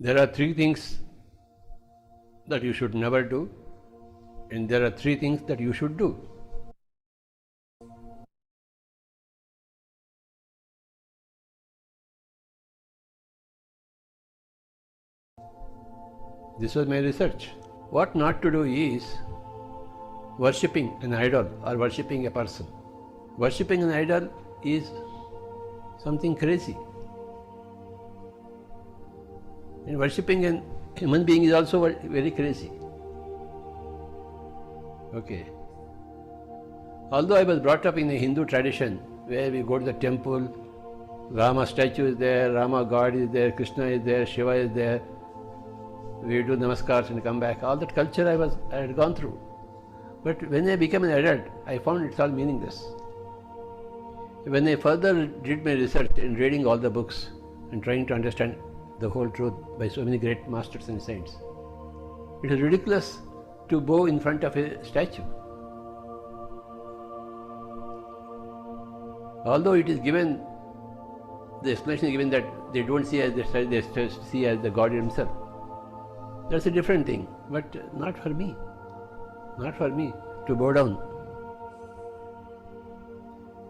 There are three things that you should never do, and there are three things that you should do. This was my research. What not to do is worshipping an idol or worshipping a person. Worshipping an idol is something crazy. And worshipping a human being is also very crazy. Okay. Although I was brought up in a Hindu tradition where we go to the temple, Rama statue is there, Rama God is there, Krishna is there, Shiva is there, we do namaskars and come back. All that culture I had gone through. But when I became an adult, I found it's all meaningless. When I further did my research in reading all the books and trying to understand the whole truth by so many great masters and saints, it is ridiculous to bow in front of a statue. Although it is given, the explanation is given that they don't see as the statue, they see as the God himself. That's a different thing, but not for me. Not for me to bow down.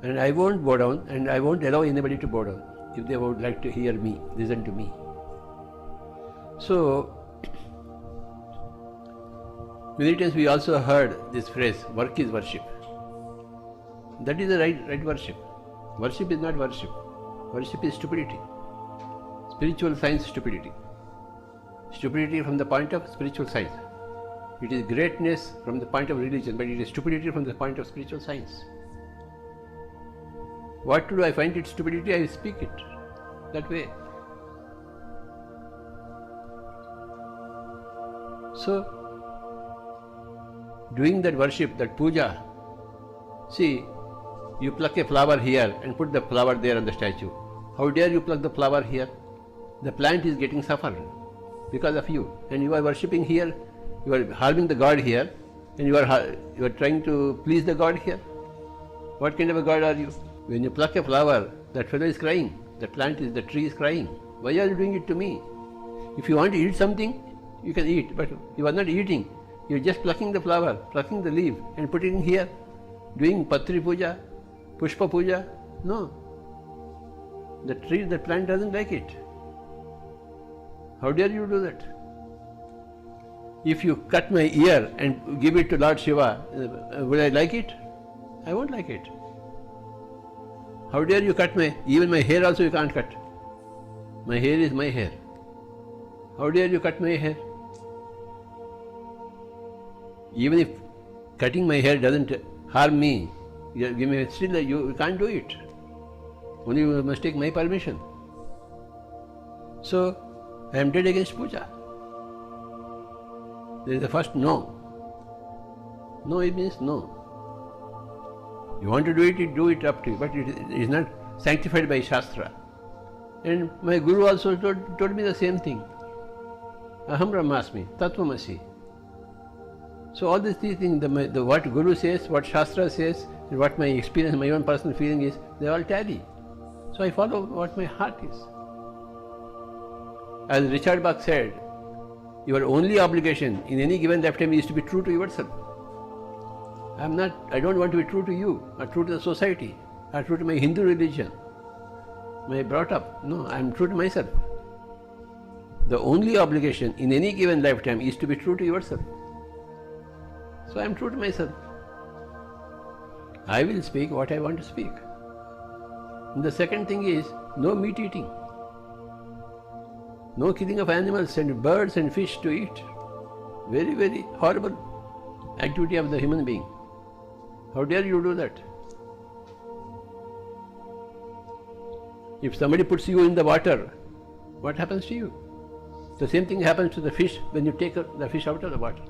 And I won't bow down, and I won't allow anybody to bow down if they would like to hear me, listen to me. So, many times we also heard this phrase, work is worship. That is the right worship. Worship is not worship. Worship is stupidity. Spiritual science stupidity. Stupidity from the point of spiritual science. It is greatness from the point of religion, but it is stupidity from the point of spiritual science. What to do? I find it stupidity, I speak it that way. So, doing that worship, that puja, see, you pluck a flower here and put the flower there on the statue. How dare you pluck the flower here? The plant is getting suffered because of you, and you are worshipping here, you are harming the God here, and you are trying to please the God here. What kind of a God are you? When you pluck a flower, that fellow is crying, the tree is crying. Why are you doing it to me? If you want to eat something, you can eat, but you are not eating. You are just plucking the flower, plucking the leaf and putting it here, doing Patri Puja, Pushpa Puja. No. The plant doesn't like it. How dare you do that? If you cut my ear and give it to Lord Shiva, will I like it? I won't like it. How dare you cut even my hair also you can't cut. My hair is my hair. How dare you cut my hair? Even if cutting my hair doesn't harm me, still you can't do it. Only you must take my permission. So, I am dead against puja. There is the first no. No, it means no. You want to do it, do it up to you, but it is not sanctified by Shastra. And my Guru also told me the same thing. Aham Brahmasmi, Tattvamasi. So all these three things, what Guru says, what Shastra says, and what my experience, my own personal feeling is, they all tally. So I follow what my heart is. As Richard Bach said, your only obligation in any given lifetime is to be true to yourself. I don't want to be true to you, or true to the society, or true to my Hindu religion, my brought up. No, I am true to myself. The only obligation in any given lifetime is to be true to yourself. So I am true to myself. I will speak what I want to speak. And the second thing is no meat eating. No killing of animals and birds and fish to eat. Very, very horrible activity of the human being. How dare you do that? If somebody puts you in the water, what happens to you? The same thing happens to the fish when you take the fish out of the water.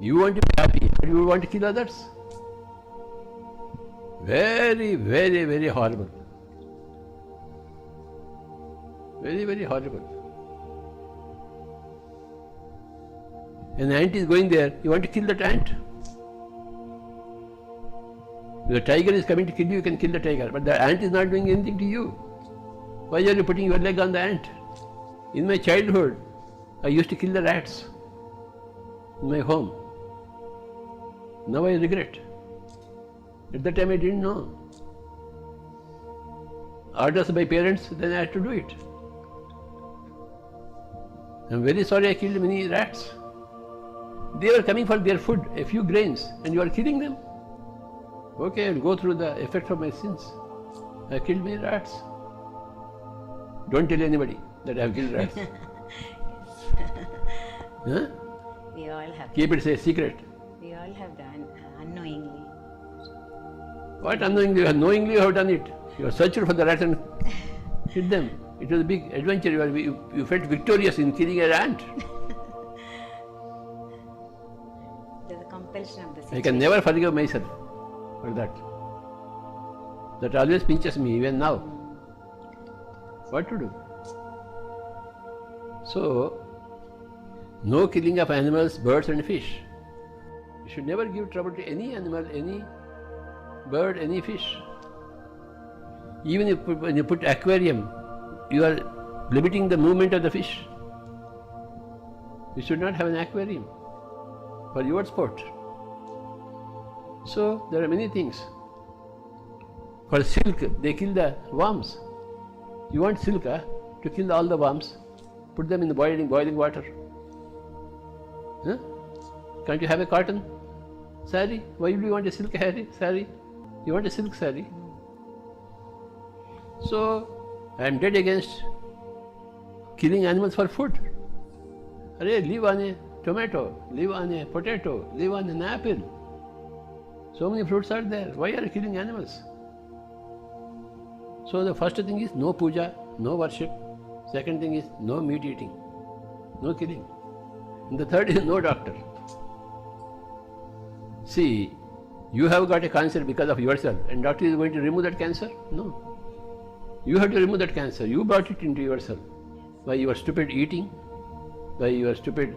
You want to be happy, but you want to kill others. Very, very, very horrible. Very, very horrible. An ant is going there, you want to kill that ant. If the tiger is coming to kill you, you can kill the tiger, but the ant is not doing anything to you. Why are you putting your leg on the ant? In my childhood, I used to kill the rats in my home. Now I regret. At that time I didn't know. Orders by parents, then I had to do it. I'm very sorry I killed many rats. They were coming for their food, a few grains, and you are killing them? Okay, I'll go through the effect of my sins. I killed many rats. Don't tell anybody that I have killed rats. Huh? We all have. Keep it a secret. We all have done unknowingly. What unknowingly? Knowingly you have done it. You have searched for the rats and hit them. It was a big adventure. You felt victorious in killing an ant. There's a compulsion of the situation. I can never forgive myself for that. That always pinches me, even now. What to do? So, no killing of animals, birds and fish. You should never give trouble to any animal, any bird, any fish. Even if when you put aquarium, you are limiting the movement of the fish. You should not have an aquarium for your sport. So there are many things. For silk, they kill the worms. You want silk to kill all the worms? Put them in the boiling water. Huh? Can't you have a cotton saree? Why do you want a silk saree? You want a silk saree. So I am dead against killing animals for food. Live on a tomato, live on a potato, live on an apple. So many fruits are there. Why are you killing animals? So the first thing is no puja, no worship. Second thing is no meat eating, no killing. And the third is no doctor. See, you have got a cancer because of yourself, and doctor is going to remove that cancer? No. You have to remove that cancer. You brought it into yourself by your stupid eating, by your stupid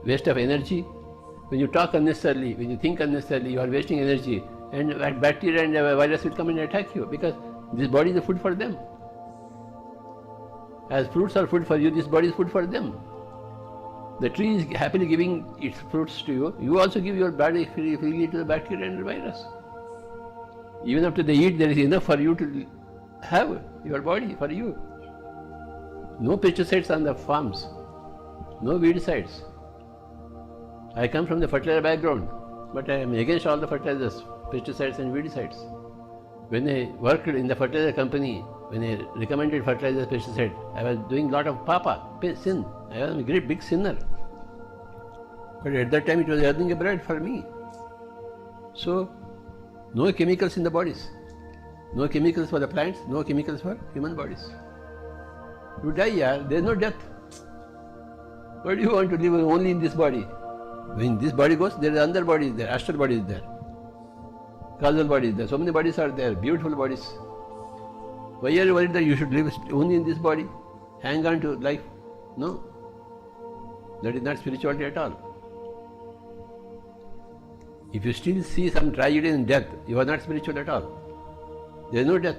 waste of energy. When you talk unnecessarily, when you think unnecessarily, you are wasting energy, and bacteria and virus will come and attack you because this body is the food for them. As fruits are food for you, this body is food for them. The tree is happily giving its fruits to you. You also give your body freely to the bacteria and the virus. Even after they eat, there is enough for you to have your body for you. No pesticides on the farms, no weedicides. I come from the fertilizer background, but I am against all the fertilizers, pesticides and weedicides. When I worked in the fertilizer company, when I recommended fertilizer pesticide, I was doing lot of sin. I was a great big sinner. But at that time it was earning a bread for me. So, no chemicals in the bodies. No chemicals for the plants, no chemicals for human bodies. You die, there is no death. Why do you want to live only in this body? When this body goes, there is another body is there, astral body is there, causal body is there. So many bodies are there, beautiful bodies. Why are you worried that you should live only in this body? Hang on to life? No. That is not spirituality at all. If you still see some tragedy in death, you are not spiritual at all. There is no death.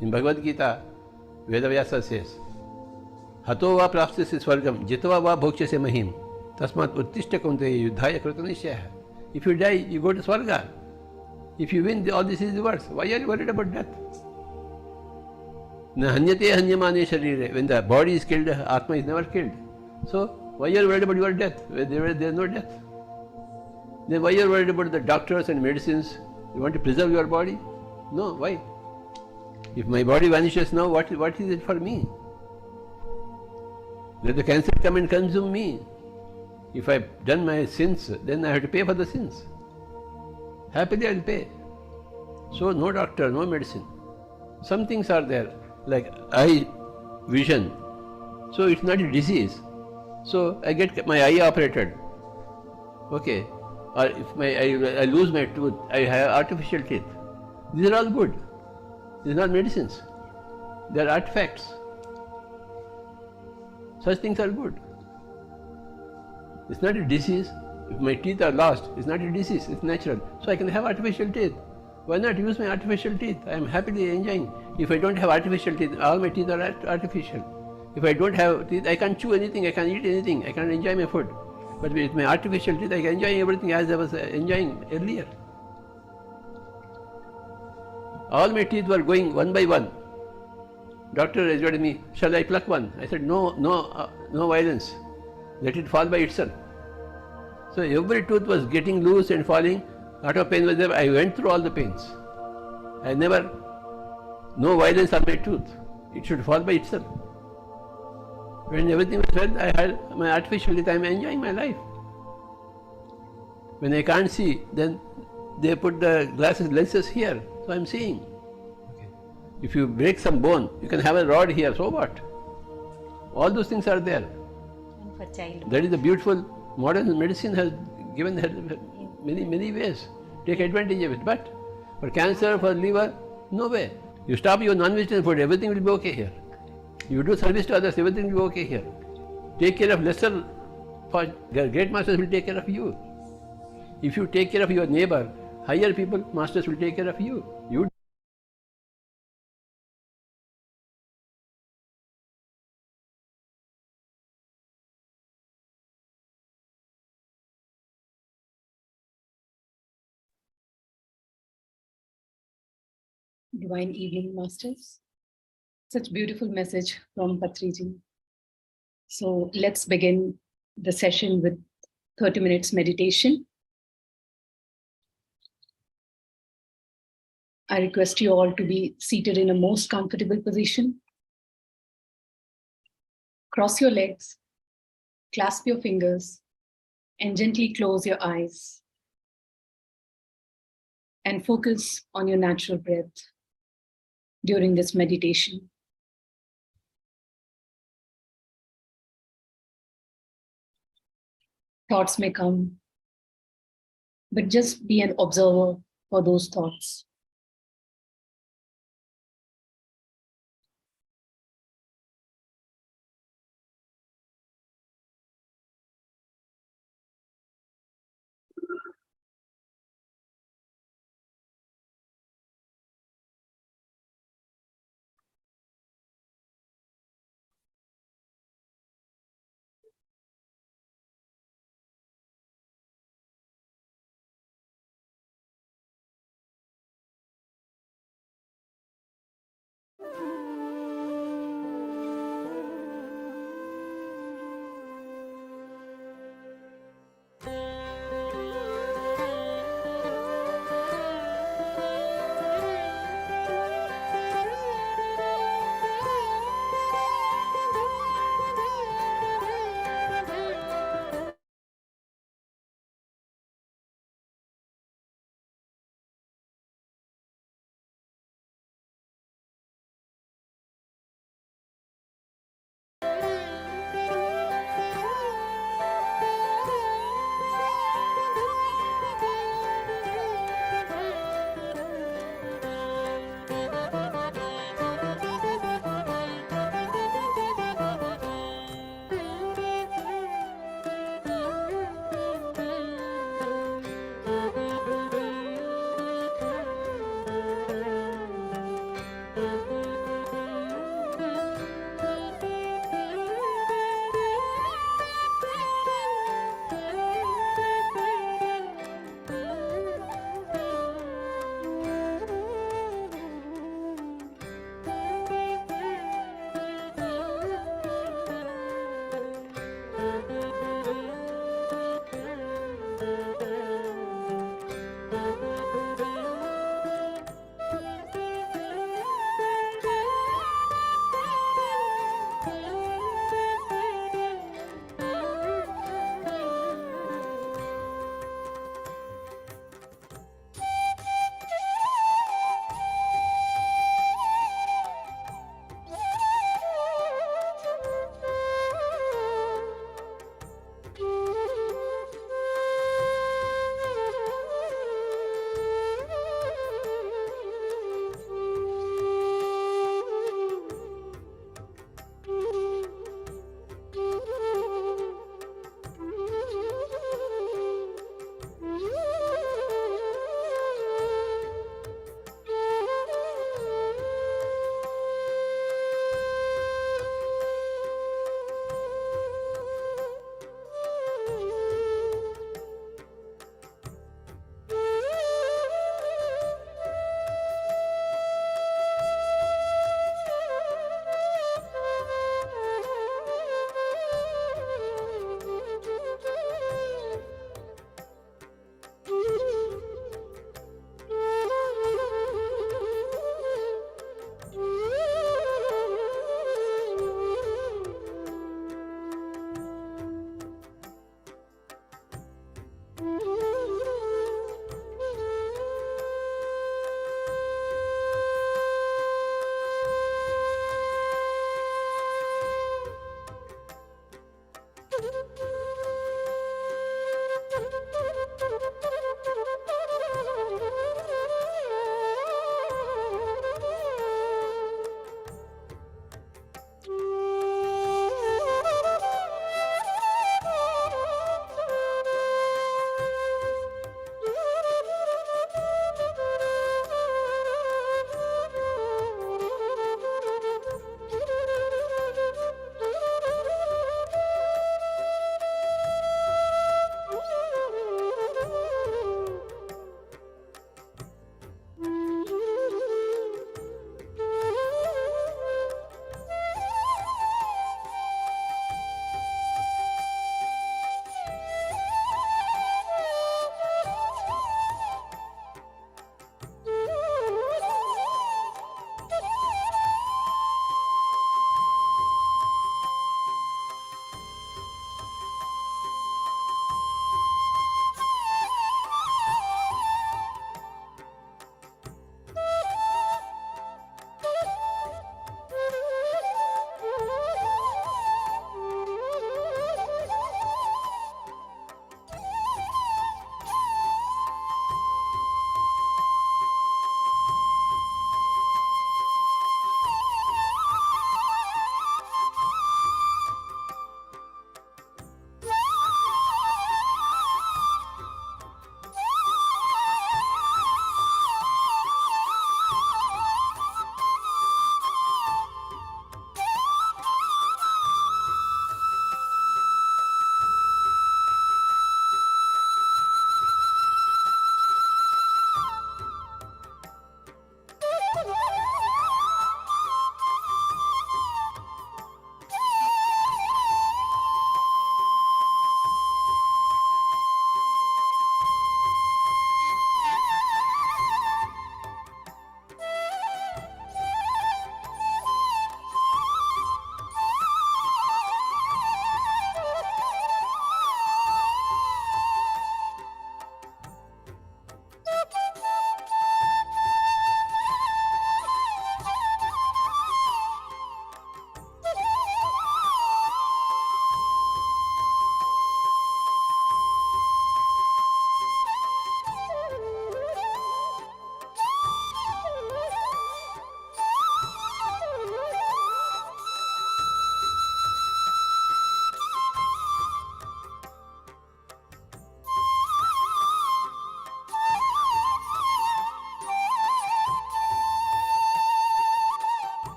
In Bhagavad Gita, Vedavyasa says, Hato va prapsyase swargam, jitva va bhoksyase mahim, tasmat uttishta kaunteya yuddhaya krutanishyah. If you die, you go to Swarga. If you win, all this is reverse. Why are you worried about death? Na hanyate hanyamane sharire. When the body is killed, Atma is never killed. So, why are you worried about your death? There is no death. Then why are you worried about the doctors and medicines? You want to preserve your body? No, why? If my body vanishes now, what is it for me? Let the cancer come and consume me. If I have done my sins, then I have to pay for the sins. Happily I will pay. So no doctor, no medicine. Some things are there, like eye vision. So it's not a disease. So I get my eye operated. Okay. Or if I lose my tooth, I have artificial teeth. These are all good. These are not medicines. They are artifacts. Such things are good. It's not a disease. If my teeth are lost, it's not a disease, it's natural. So I can have artificial teeth. Why not use my artificial teeth? I am happily enjoying. If I don't have artificial teeth, all my teeth are artificial. If I don't have teeth, I can't chew anything, I can't eat anything, I can't enjoy my food. But with my artificial teeth, I can enjoy everything as I was enjoying earlier. All my teeth were going one by one. Doctor assured me, shall I pluck one? I said, no, no violence. Let it fall by itself. So every tooth was getting loose and falling. A lot of pain was there. I went through all the pains. No violence on my tooth. It should fall by itself. When everything was well, I had my artificial teeth. I am enjoying my life. When I can't see, then they put the lenses here, so I am seeing. Okay. If you break some bone, you can have a rod here, so what? All those things are there. And for childhood. That is the beautiful modern medicine has given many ways. Take advantage of it. But for cancer, for liver, no way. You stop your non-vegetarian food, everything will be okay here. You do service to others, everything will be okay here. Take care of lesser, for great masters will take care of you. If you take care of your neighbor, higher people, masters will take care of you. Divine evening, masters. Such beautiful message from Patriji. So let's begin the session with 30 minutes meditation. I request you all to be seated in a most comfortable position. Cross your legs, clasp your fingers, and gently close your eyes. And focus on your natural breath during this meditation. Thoughts may come, but just be an observer for those thoughts.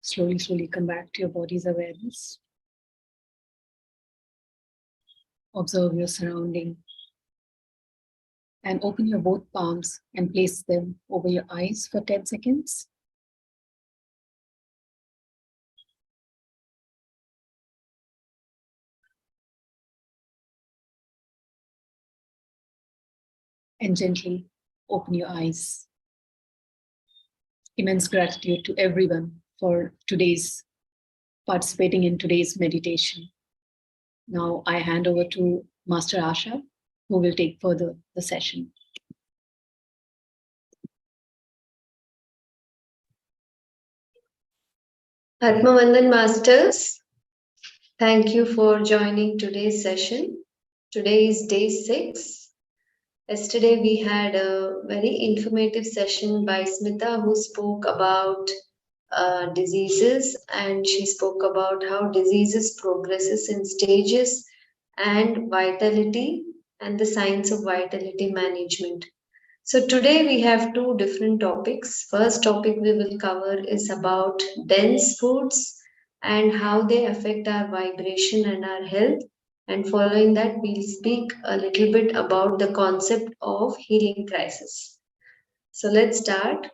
Slowly come back to your body's awareness. Observe your surrounding and open your both palms and place them over your eyes for 10 seconds. And gently open your eyes. Immense gratitude to everyone for participating in today's meditation. Now I hand over to Master Asha, who will take further the session. Atmavandan Masters, thank you for joining today's session. Today is day 6. Yesterday we had a very informative session by Smita, who spoke about diseases, and she spoke about how diseases progresses in stages and vitality and the science of vitality management. So today we have 2 different topics. First topic we will cover is about dense foods and how they affect our vibration and our health. And following that, we'll speak a little bit about the concept of healing crisis. So let's start.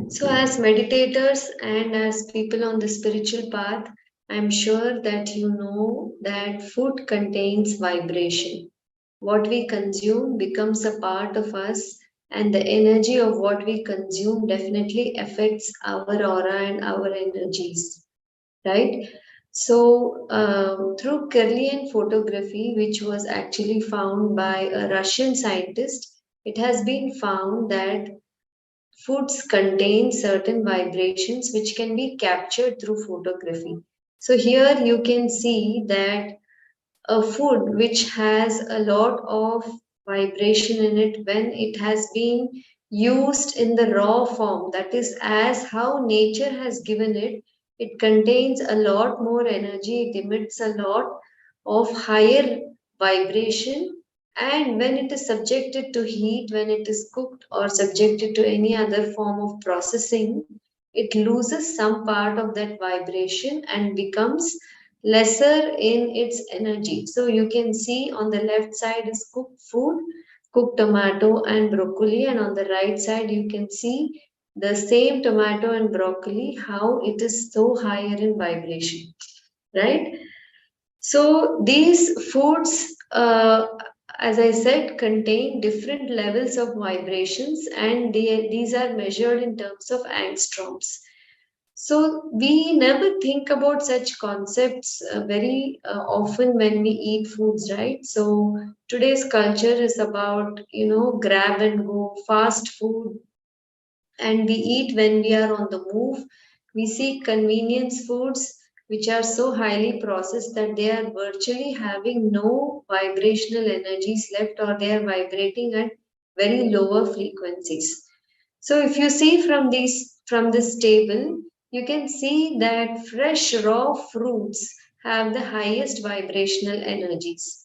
So as meditators and as people on the spiritual path, I'm sure that you know that food contains vibration. What we consume becomes a part of us, and the energy of what we consume definitely affects our aura and our energies, right? So through Kirlian photography, which was actually found by a Russian scientist, it has been found that foods contain certain vibrations which can be captured through photography. So here you can see that a food which has a lot of vibration in it, when it has been used in the raw form, that is as how nature has given it, it contains a lot more energy, it emits a lot of higher vibration, and when it is subjected to heat, when it is cooked or subjected to any other form of processing, it loses some part of that vibration and becomes lesser in its energy. So you can see on the left side is cooked food, cooked tomato and broccoli, and on the right side you can see the same tomato and broccoli, how it is so higher in vibration, right? So these foods, as I said, contain different levels of vibrations, and these are measured in terms of angstroms. So we never think about such concepts very often when we eat foods, right? So today's culture is about, grab and go, fast food, and we eat when we are on the move. We seek convenience foods which are so highly processed that they are virtually having no vibrational energies left, or they are vibrating at very lower frequencies. So if you see from this table, you can see that fresh raw fruits have the highest vibrational energies.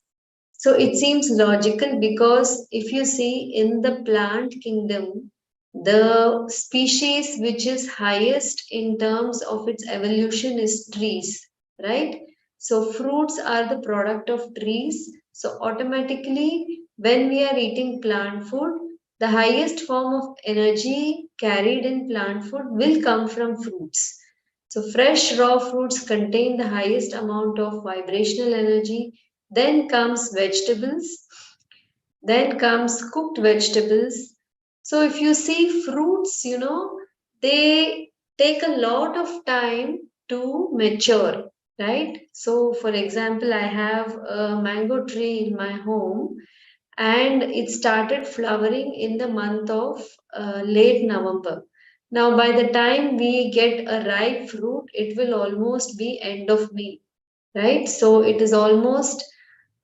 So it seems logical, because if you see in the plant kingdom, the species which is highest in terms of its evolution is trees, right? So fruits are the product of trees. So automatically, when we are eating plant food, the highest form of energy carried in plant food will come from fruits. So fresh raw fruits contain the highest amount of vibrational energy. Then comes vegetables. Then comes cooked vegetables. So if you see fruits, they take a lot of time to mature, right? So for example, I have a mango tree in my home, and it started flowering in the month of late November. Now, by the time we get a ripe fruit, it will almost be end of May, right? So it is almost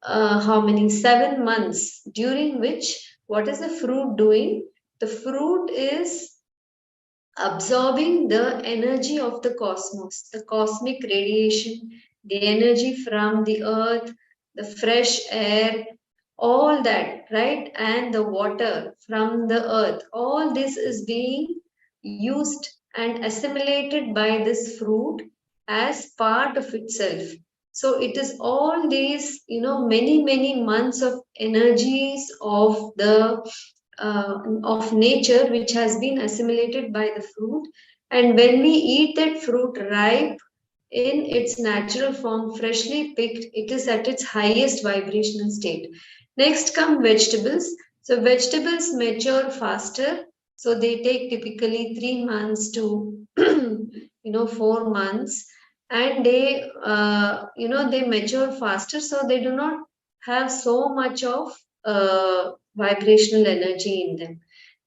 how many 7 months, during which what is the fruit doing? The fruit is absorbing the energy of the cosmos, the cosmic radiation, the energy from the earth, the fresh air, all that, right? And the water from the earth, all this is being used and assimilated by this fruit as part of itself. So it is all these, many months of energies of the of nature which has been assimilated by the fruit. And when we eat that fruit ripe in its natural form, freshly picked, it is at its highest vibrational state. Next come vegetables. So vegetables mature faster. So they take typically 3 months to 4 months, and they mature faster. So they do not have so much of vibrational energy in them.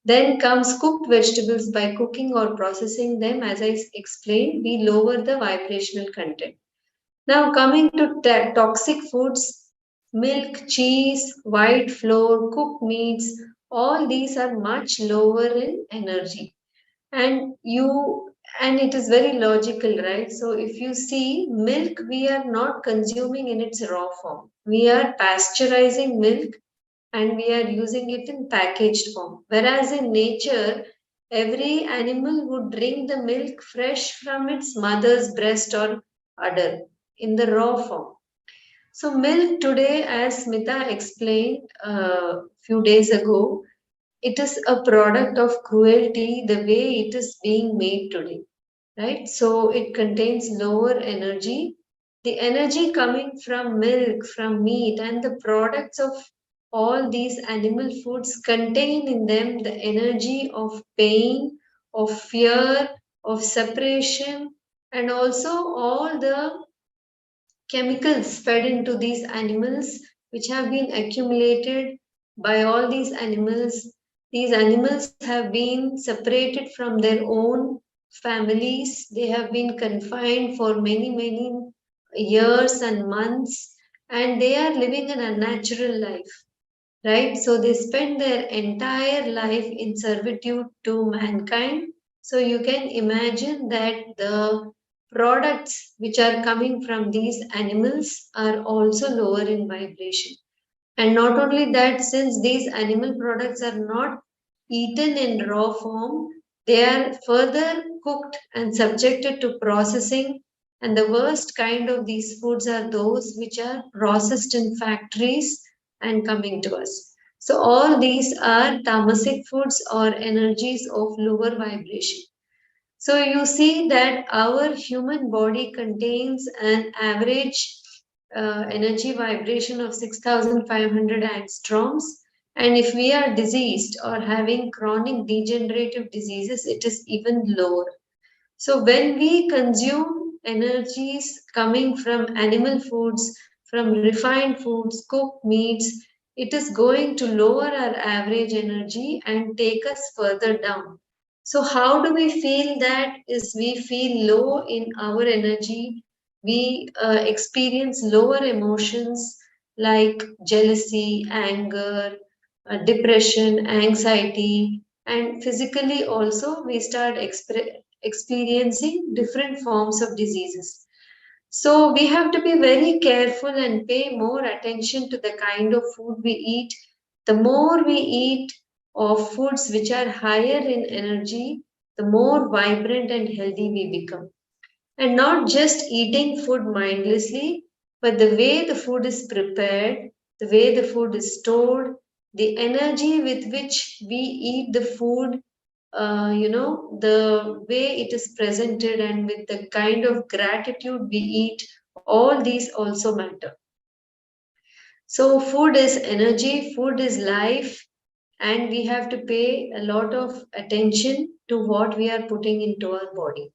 Then comes cooked vegetables. By cooking or processing them, as I explained, we lower the vibrational content. Now, coming to toxic foods, milk, cheese, white flour, cooked meats, all these are much lower in energy. And it is very logical, right? So if you see milk, we are not consuming in its raw form. We are pasteurizing milk and we are using it in packaged form. Whereas in nature, every animal would drink the milk fresh from its mother's breast or udder in the raw form. So, milk today, as Smita explained a few days ago, it is a product of cruelty the way it is being made today, right? So, it contains lower energy. The energy coming from milk, from meat, and the products of all these animal foods contain in them the energy of pain, of fear, of separation, and also all the chemicals fed into these animals which have been accumulated by all these animals. These animals have been separated from their own families. They have been confined for many years and months, and they are living an unnatural life, right? So they spend their entire life in servitude to mankind. So you can imagine that the products which are coming from these animals are also lower in vibration. And not only that, since these animal products are not eaten in raw form, they are further cooked and subjected to processing. And the worst kind of these foods are those which are processed in factories and coming to us. So, all these are tamasic foods or energies of lower vibration. So you see that our human body contains an average energy vibration of 6,500 angstroms. And if we are diseased or having chronic degenerative diseases, it is even lower. So when we consume energies coming from animal foods, from refined foods, cooked meats, it is going to lower our average energy and take us further down. So how do we feel that? Is we feel low in our energy. We experience lower emotions like jealousy, anger, depression, anxiety, and physically also we start experiencing different forms of diseases. So we have to be very careful and pay more attention to the kind of food we eat. The more we eat of foods which are higher in energy, the more vibrant and healthy we become. And not just eating food mindlessly, but the way the food is prepared, the way the food is stored, the energy with which we eat the food, the way it is presented, and with the kind of gratitude we eat, all these also matter. So, food is energy, food is life, and we have to pay a lot of attention to what we are putting into our body.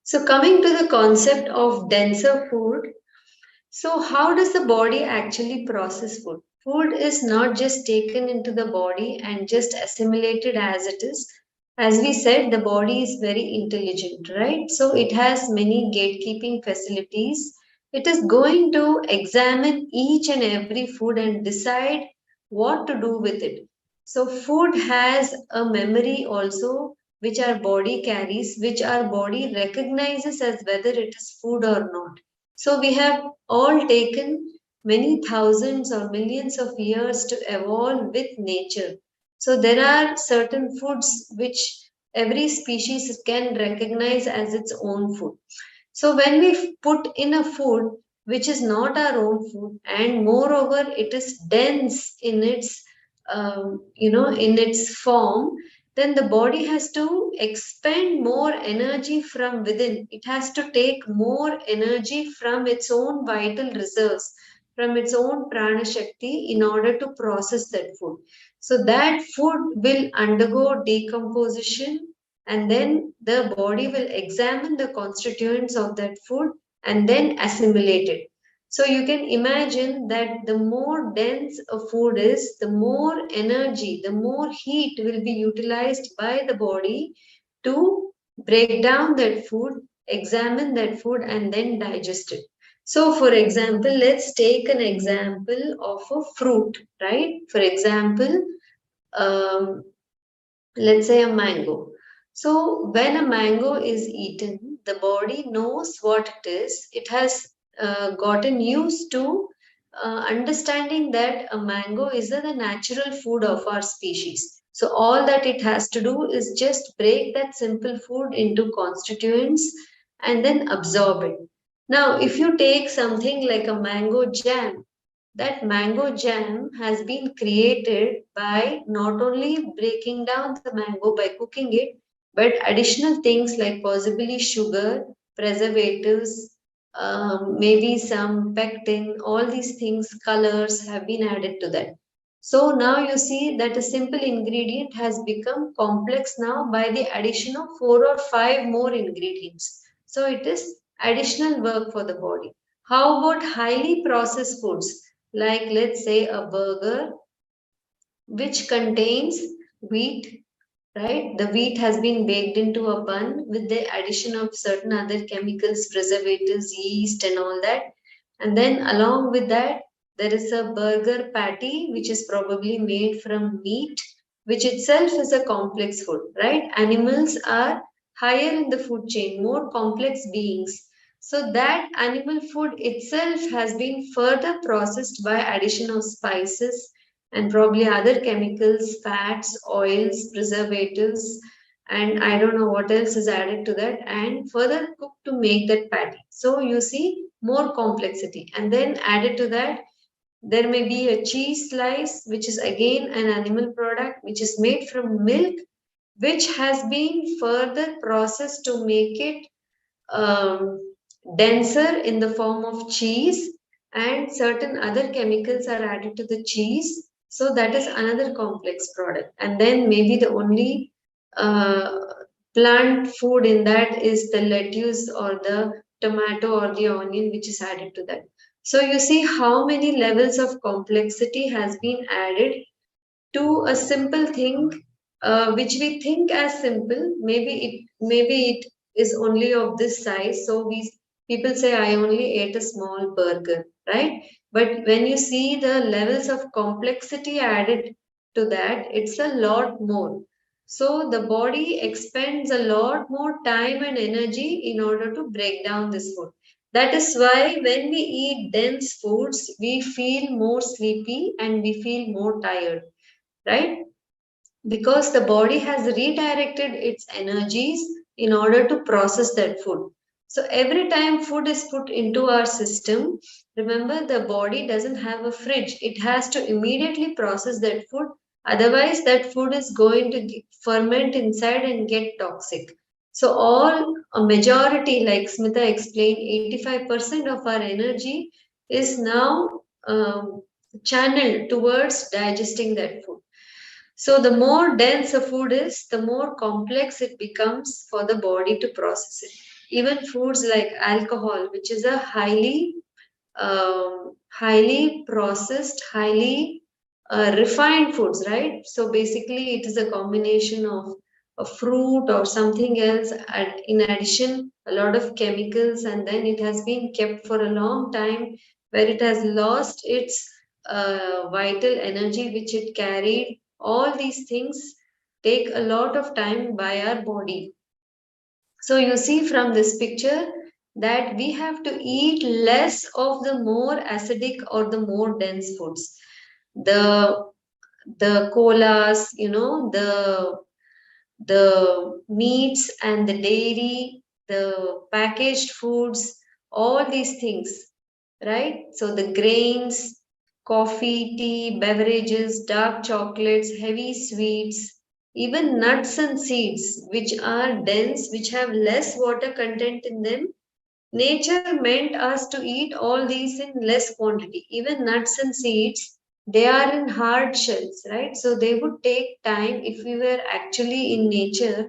So, coming to the concept of denser food, so how does the body actually process food? Food is not just taken into the body and just assimilated as it is. As we said, the body is very intelligent, right? So it has many gatekeeping facilities. It is going to examine each and every food and decide what to do with it. So food has a memory also which our body carries, which our body recognizes as whether it is food or not. So we have all taken many thousands or millions of years to evolve with nature. So there are certain foods which every species can recognize as its own food. So when we put in a food which is not our own food, and moreover it is dense in its in its form, then the body has to expend more energy from within. It has to take more energy from its own vital reserves, from its own prana shakti, in order to process that food. So that food will undergo decomposition, and then the body will examine the constituents of that food and then assimilate it. So you can imagine that the more dense a food is, the more energy, the more heat will be utilized by the body to break down that food, examine that food, and then digest it. So, for example, let's take an example of a fruit, right? For example, um, let's say a mango. So when a mango is eaten, the body knows what it is. It has gotten used to understanding that a mango is the natural food of our species. So all that it has to do is just break that simple food into constituents and then absorb it. Now, if you take something like a mango jam, that mango jam has been created by not only breaking down the mango by cooking it, but additional things like possibly sugar, preservatives, maybe some pectin, all these things, colors have been added to that. So now you see that a simple ingredient has become complex now by the addition of 4 or 5 more ingredients. So it is additional work for the body. How about highly processed foods? Like let's say a burger which contains wheat, right? The wheat has been baked into a bun with the addition of certain other chemicals, preservatives, yeast, and all that. And then along with that, there is a burger patty which is probably made from meat, which itself is a complex food, right? Animals are higher in the food chain, more complex beings. So that animal food itself has been further processed by addition of spices and probably other chemicals, fats, oils, preservatives, and I don't know what else is added to that, and further cooked to make that patty. So you see more complexity, and then added to that, there may be a cheese slice, which is again an animal product, which is made from milk, which has been further processed to make it um, denser in the form of cheese, and certain other chemicals are added to the cheese. So that is another complex product. And then maybe the only uh, plant food in that is the lettuce or the tomato or the onion, which is added to that. So you see how many levels of complexity has been added to a simple thing, which we think as simple. Maybe it is only of this size. So we people say I only ate a small burger, right? But when you see the levels of complexity added to that, it's a lot more. So the body expends a lot more time and energy in order to break down this food. That is why when we eat dense foods, we feel more sleepy and we feel more tired, right? Because the body has redirected its energies in order to process that food. So every time food is put into our system, remember the body doesn't have a fridge. It has to immediately process that food. Otherwise, that food is going to ferment inside and get toxic. So all a majority, like Smita explained, 85% of our energy is now channeled towards digesting that food. So the more dense a food is, the more complex it becomes for the body to process it. Even foods like alcohol, which is a highly processed, highly refined foods, right? So basically, it is a combination of a fruit or something else, and in addition, a lot of chemicals, and then it has been kept for a long time where it has lost its vital energy which it carried. All these things take a lot of time by our body. So you see from this picture, that we have to eat less of the more acidic or the more dense foods. The colas, the meats and the dairy, the packaged foods, all these things, right? So the grains, coffee, tea, beverages, dark chocolates, heavy sweets, even nuts and seeds, which are dense, which have less water content in them. Nature meant us to eat all these in less quantity. Even nuts and seeds, they are in hard shells, right? So they would take time if we were actually in nature.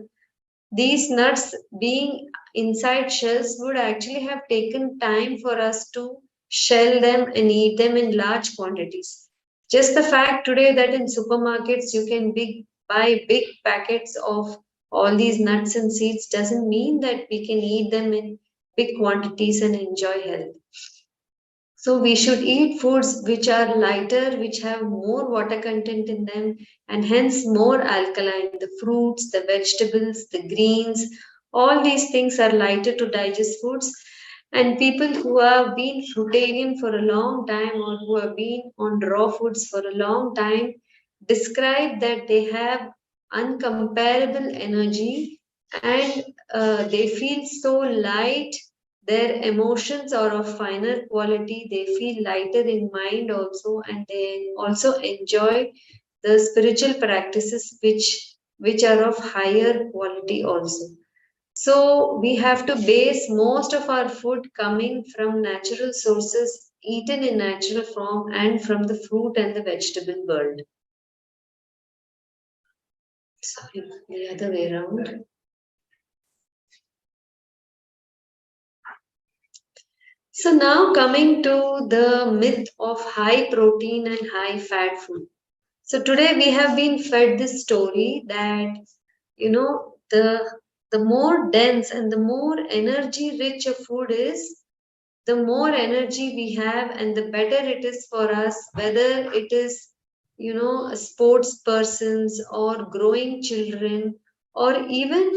These nuts being inside shells would actually have taken time for us to shell them and eat them in large quantities. Just the fact today that in supermarkets you can buy big packets of all these nuts and seeds doesn't mean that we can eat them in big quantities and enjoy health. So we should eat foods which are lighter, which have more water content in them, and hence more alkaline. The fruits, the vegetables, the greens, all these things are lighter to digest foods. And people who have been fruitarian for a long time or who have been on raw foods for a long time describe that they have uncomparable energy and they feel so light, their emotions are of finer quality, they feel lighter in mind also, and they also enjoy the spiritual practices which are of higher quality also. So we have to base most of our food coming from natural sources, eaten in natural form, and from the fruit and the vegetable world. Sorry, the other way around. So now coming to the myth of high protein and high fat food. So today we have been fed this story that the more dense and the more energy rich a food is, the more energy we have and the better it is for us, whether it is sports persons or growing children or even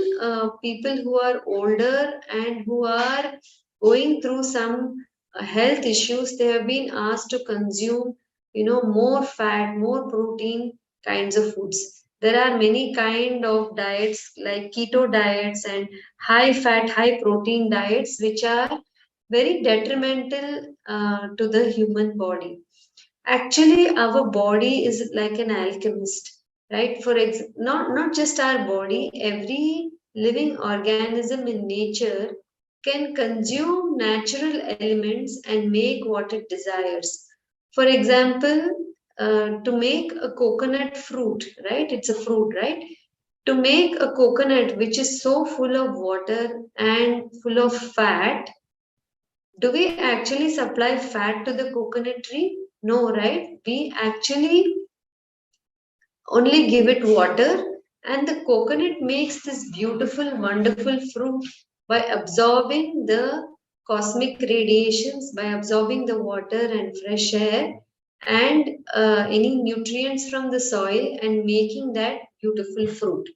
people who are older and who are going through some health issues. They have been asked to consume more fat, more protein kinds of foods. There are many kind of diets like keto diets and high fat high protein diets which are very detrimental to the human body. Actually, our body is like an alchemist, right? Not just our body, every living organism in nature can consume natural elements and make what it desires. For example, to make a coconut fruit, right? It's a fruit, right? To make a coconut which is so full of water and full of fat, do we actually supply fat to the coconut tree? No, right? We actually only give it water, and the coconut makes this beautiful, wonderful fruit by absorbing the cosmic radiations, by absorbing the water and fresh air and any nutrients from the soil and making that beautiful fruit.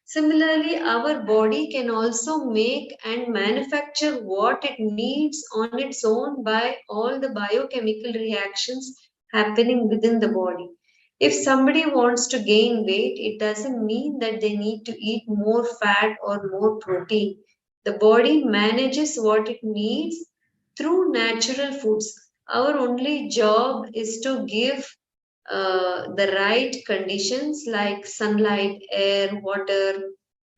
Similarly, our body can also make and manufacture what it needs on its own by all the biochemical reactions happening within the body. If somebody wants to gain weight, it doesn't mean that they need to eat more fat or more protein. The body manages what it needs through natural foods. Our only job is to give the right conditions like sunlight, air, water,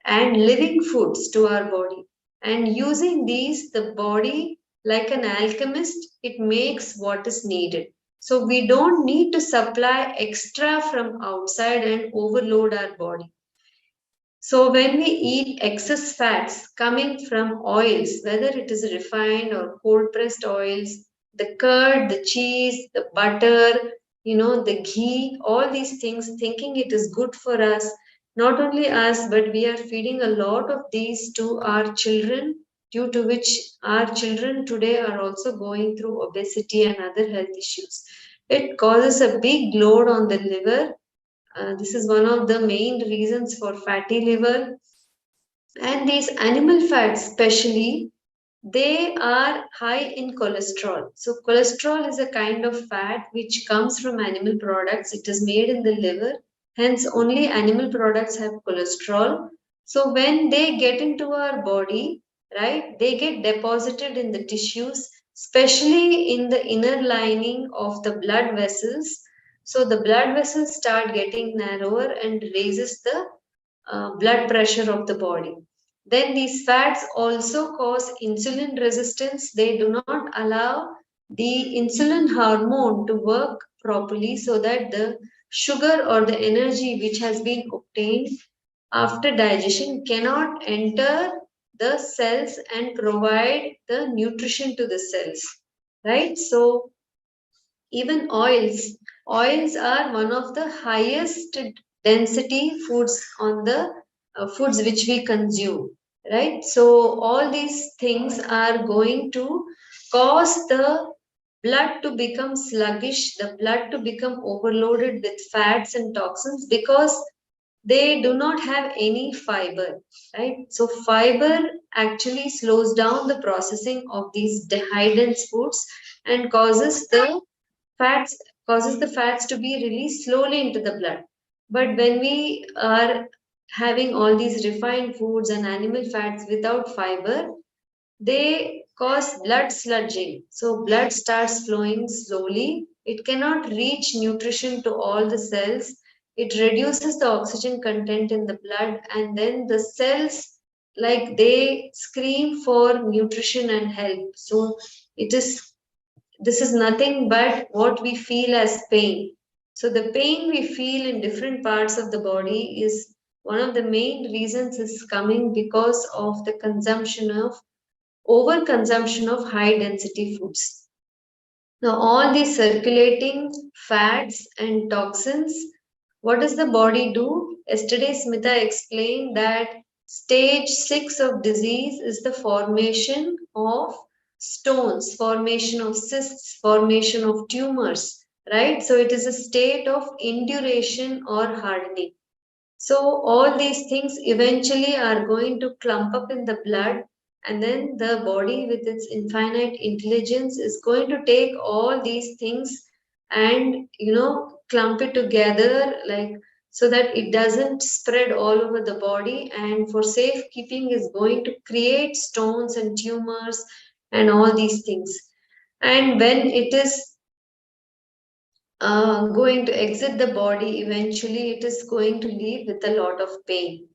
and living foods to our body. And using these, the body, like an alchemist, it makes what is needed. So we don't need to supply extra from outside and overload our body. So when we eat excess fats coming from oils, whether it is refined or cold pressed oils, the curd, the cheese, the butter, the ghee, all these things, thinking it is good for us, not only us, but we are feeding a lot of these to our children, due to which our children today are also going through obesity and other health issues. It causes a big load on the liver. This is one of the main reasons for fatty liver. And these animal fats, especially, they are high in cholesterol. So cholesterol is a kind of fat which comes from animal products. It is made in the liver. Hence, only animal products have cholesterol. So when they get into our body, right, they get deposited in the tissues, especially in the inner lining of the blood vessels. So the blood vessels start getting narrower and raises the blood pressure of the body. Then these fats also cause insulin resistance. They do not allow the insulin hormone to work properly so that the sugar or the energy which has been obtained after digestion cannot enter the cells and provide the nutrition to the cells. Right? So even oils are one of the highest density foods on the foods which we consume, right? So all these things are going to cause the blood to become sluggish, the blood to become overloaded with fats and toxins because they do not have any fiber, right? So fiber actually slows down the processing of these high dense foods and fats causes the fats to be released slowly into the blood. But when we are having all these refined foods and animal fats without fiber, they cause blood sludging. So blood starts flowing slowly. It cannot reach nutrition to all the cells. It reduces the oxygen content in the blood, and then the cells, like, they scream for nutrition and help. So it is this is nothing but what we feel as pain. So the pain we feel in different parts of the body is one of the main reasons is coming because of the consumption of overconsumption of high density foods. Now, all these circulating fats and toxins, what does the body do? Yesterday, Smita explained that stage 6 of disease is the formation of stones, formation of cysts, formation of tumors, right? So, it is a state of induration or hardening. So all these things eventually are going to clump up in the blood, and then the body with its infinite intelligence is going to take all these things and clump it together, like, so that it doesn't spread all over the body, and for safekeeping is going to create stones and tumors and all these things. And when it is going to exit the body, eventually it is going to leave with a lot of pain.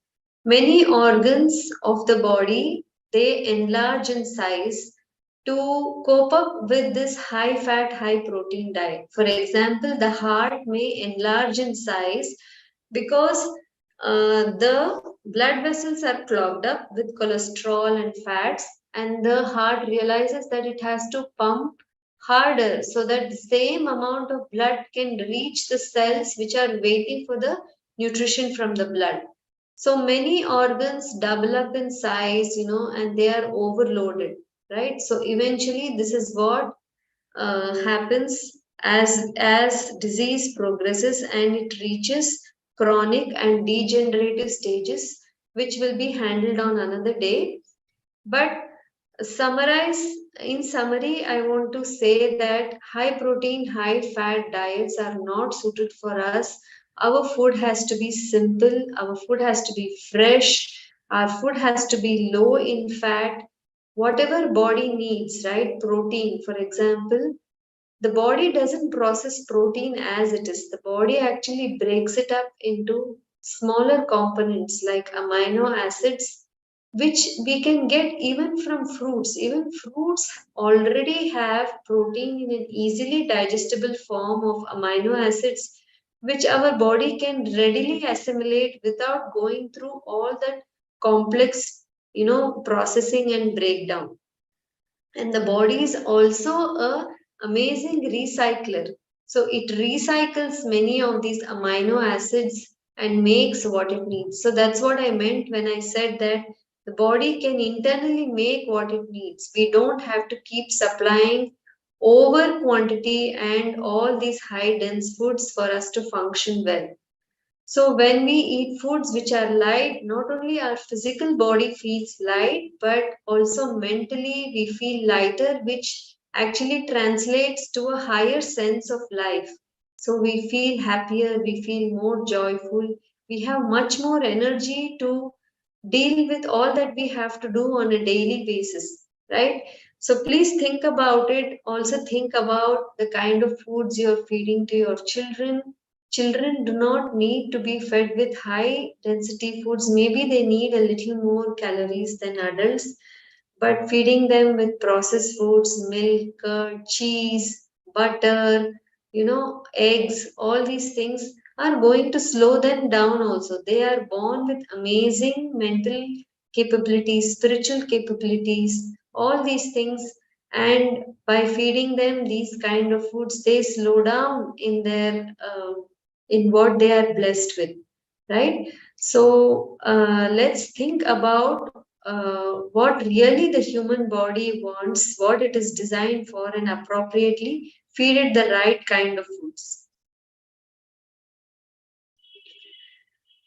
Many organs of the body, they enlarge in size to cope up with this high fat, high protein diet. For example, the heart may enlarge in size because the blood vessels are clogged up with cholesterol and fats, and the heart realizes that it has to pump harder so that the same amount of blood can reach the cells which are waiting for the nutrition from the blood. So many organs double up in size, and they are overloaded, right? So eventually, this is what happens as disease progresses and it reaches chronic and degenerative stages, which will be handled on another day. But summarize in summary, I want to say that high protein, high fat diets are not suited for us. Our food has to be simple, our food has to be fresh, our food has to be low in fat, whatever body needs, right? Protein, for example, the body doesn't process protein as it is. The body actually breaks it up into smaller components like amino acids, which we can get even from fruits. Even fruits already have protein in an easily digestible form of amino acids, which our body can readily assimilate without going through all that complex, processing and breakdown. And the body is also a amazing recycler, so it recycles many of these amino acids and makes what it needs. So that's what I meant when I said that the body can internally make what it needs. We don't have to keep supplying over quantity and all these high dense foods for us to function well. So when we eat foods which are light, not only our physical body feels light, but also mentally we feel lighter, which actually translates to a higher sense of life. So we feel happier, we feel more joyful, we have much more energy to deal with all that we have to do on a daily basis, right? So please think about it. Also think about the kind of foods you're feeding to your children. Children do not need to be fed with high density foods. Maybe they need a little more calories than adults, but feeding them with processed foods, milk, curd, cheese, butter, eggs, all these things are going to slow them down also. They are born with amazing mental capabilities, spiritual capabilities, all these things. And by feeding them these kind of foods, they slow down in their in what they are blessed with, right? So let's think about what really the human body wants, what it is designed for, and appropriately feed it the right kind of foods.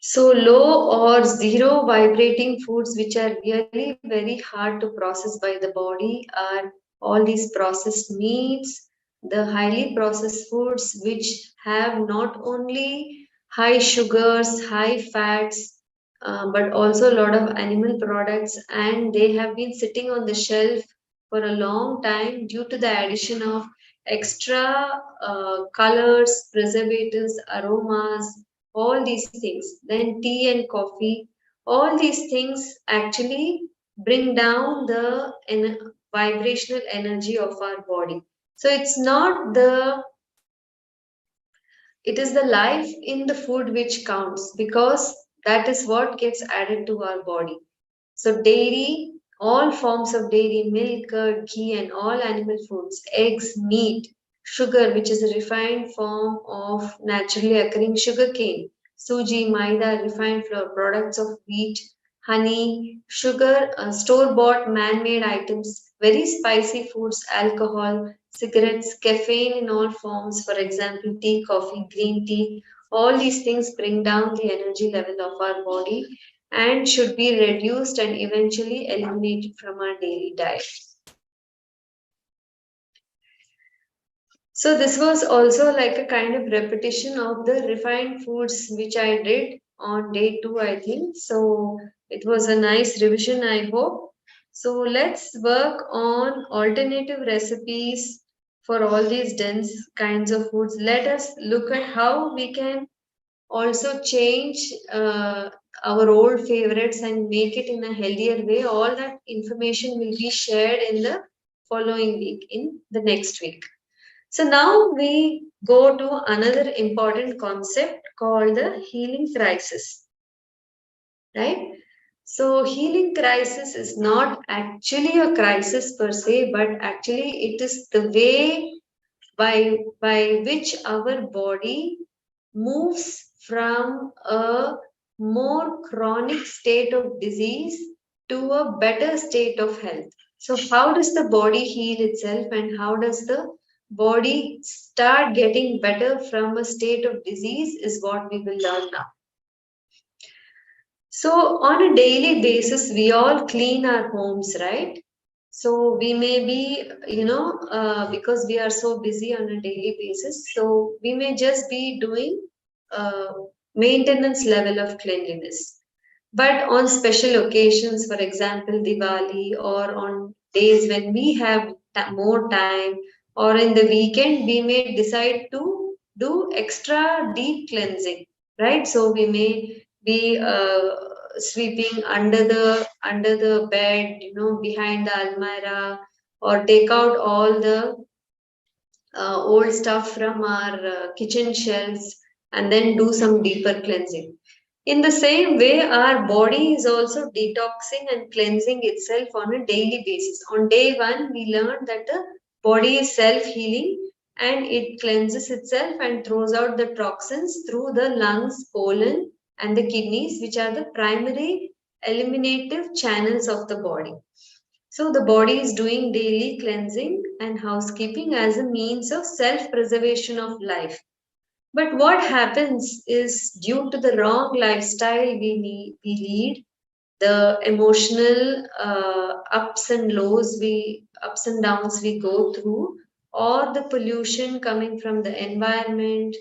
So, low or zero vibrating foods, which are really very hard to process by the body, are all these processed meats, the highly processed foods, which have not only high sugars, high fats, but also a lot of animal products, and they have been sitting on the shelf for a long time due to the addition of extra colors, preservatives, aromas, all these things. Then tea and coffee, all these things actually bring down the vibrational energy of our body. So it is the life in the food which counts, because that is what gets added to our body. So dairy, all forms of dairy, milk, curd, ghee, and all animal foods, eggs, meat, sugar, which is a refined form of naturally occurring sugar cane, suji, maida, refined flour, products of wheat, honey, sugar, store-bought man-made items, very spicy foods, alcohol, cigarettes, caffeine in all forms, for example, tea, coffee, green tea, all these things bring down the energy level of our body and should be reduced and eventually eliminated from our daily diet. So this was also like a kind of repetition of the refined foods which I did on day 2, I think. So it was a nice revision, I hope. So let's work on alternative recipes for all these dense kinds of foods. Let us look at how we can also change our old favorites and make it in a healthier way. All that information will be shared in the following week, in the next week. So now we go to another important concept called the healing crisis, right? So healing crisis is not actually a crisis per se, but actually it is the way by which our body moves from a more chronic state of disease to a better state of health. So, how does the body heal itself, and how does the body start getting better from a state of disease is what we will learn now. So, on a daily basis, we all clean our homes, right? So, we may be, because we are so busy on a daily basis, so we may just be doing uh, maintenance level of cleanliness. But on special occasions, for example, Diwali, or on days when we have more time, or in the weekend, we may decide to do extra deep cleansing, right? So we may be sweeping under the bed, behind the almirah, or take out all the old stuff from our kitchen shelves and then do some deeper cleansing. In the same way, our body is also detoxing and cleansing itself on a daily basis. On day 1, we learned that the body is self healing and it cleanses itself and throws out the toxins through the lungs, colon, and the kidneys, which are the primary eliminative channels of the body. So the body is doing daily cleansing and housekeeping as a means of self-preservation of life. But what happens is, due to the wrong lifestyle we lead, the emotional ups and downs we go through, or the pollution coming from the environment,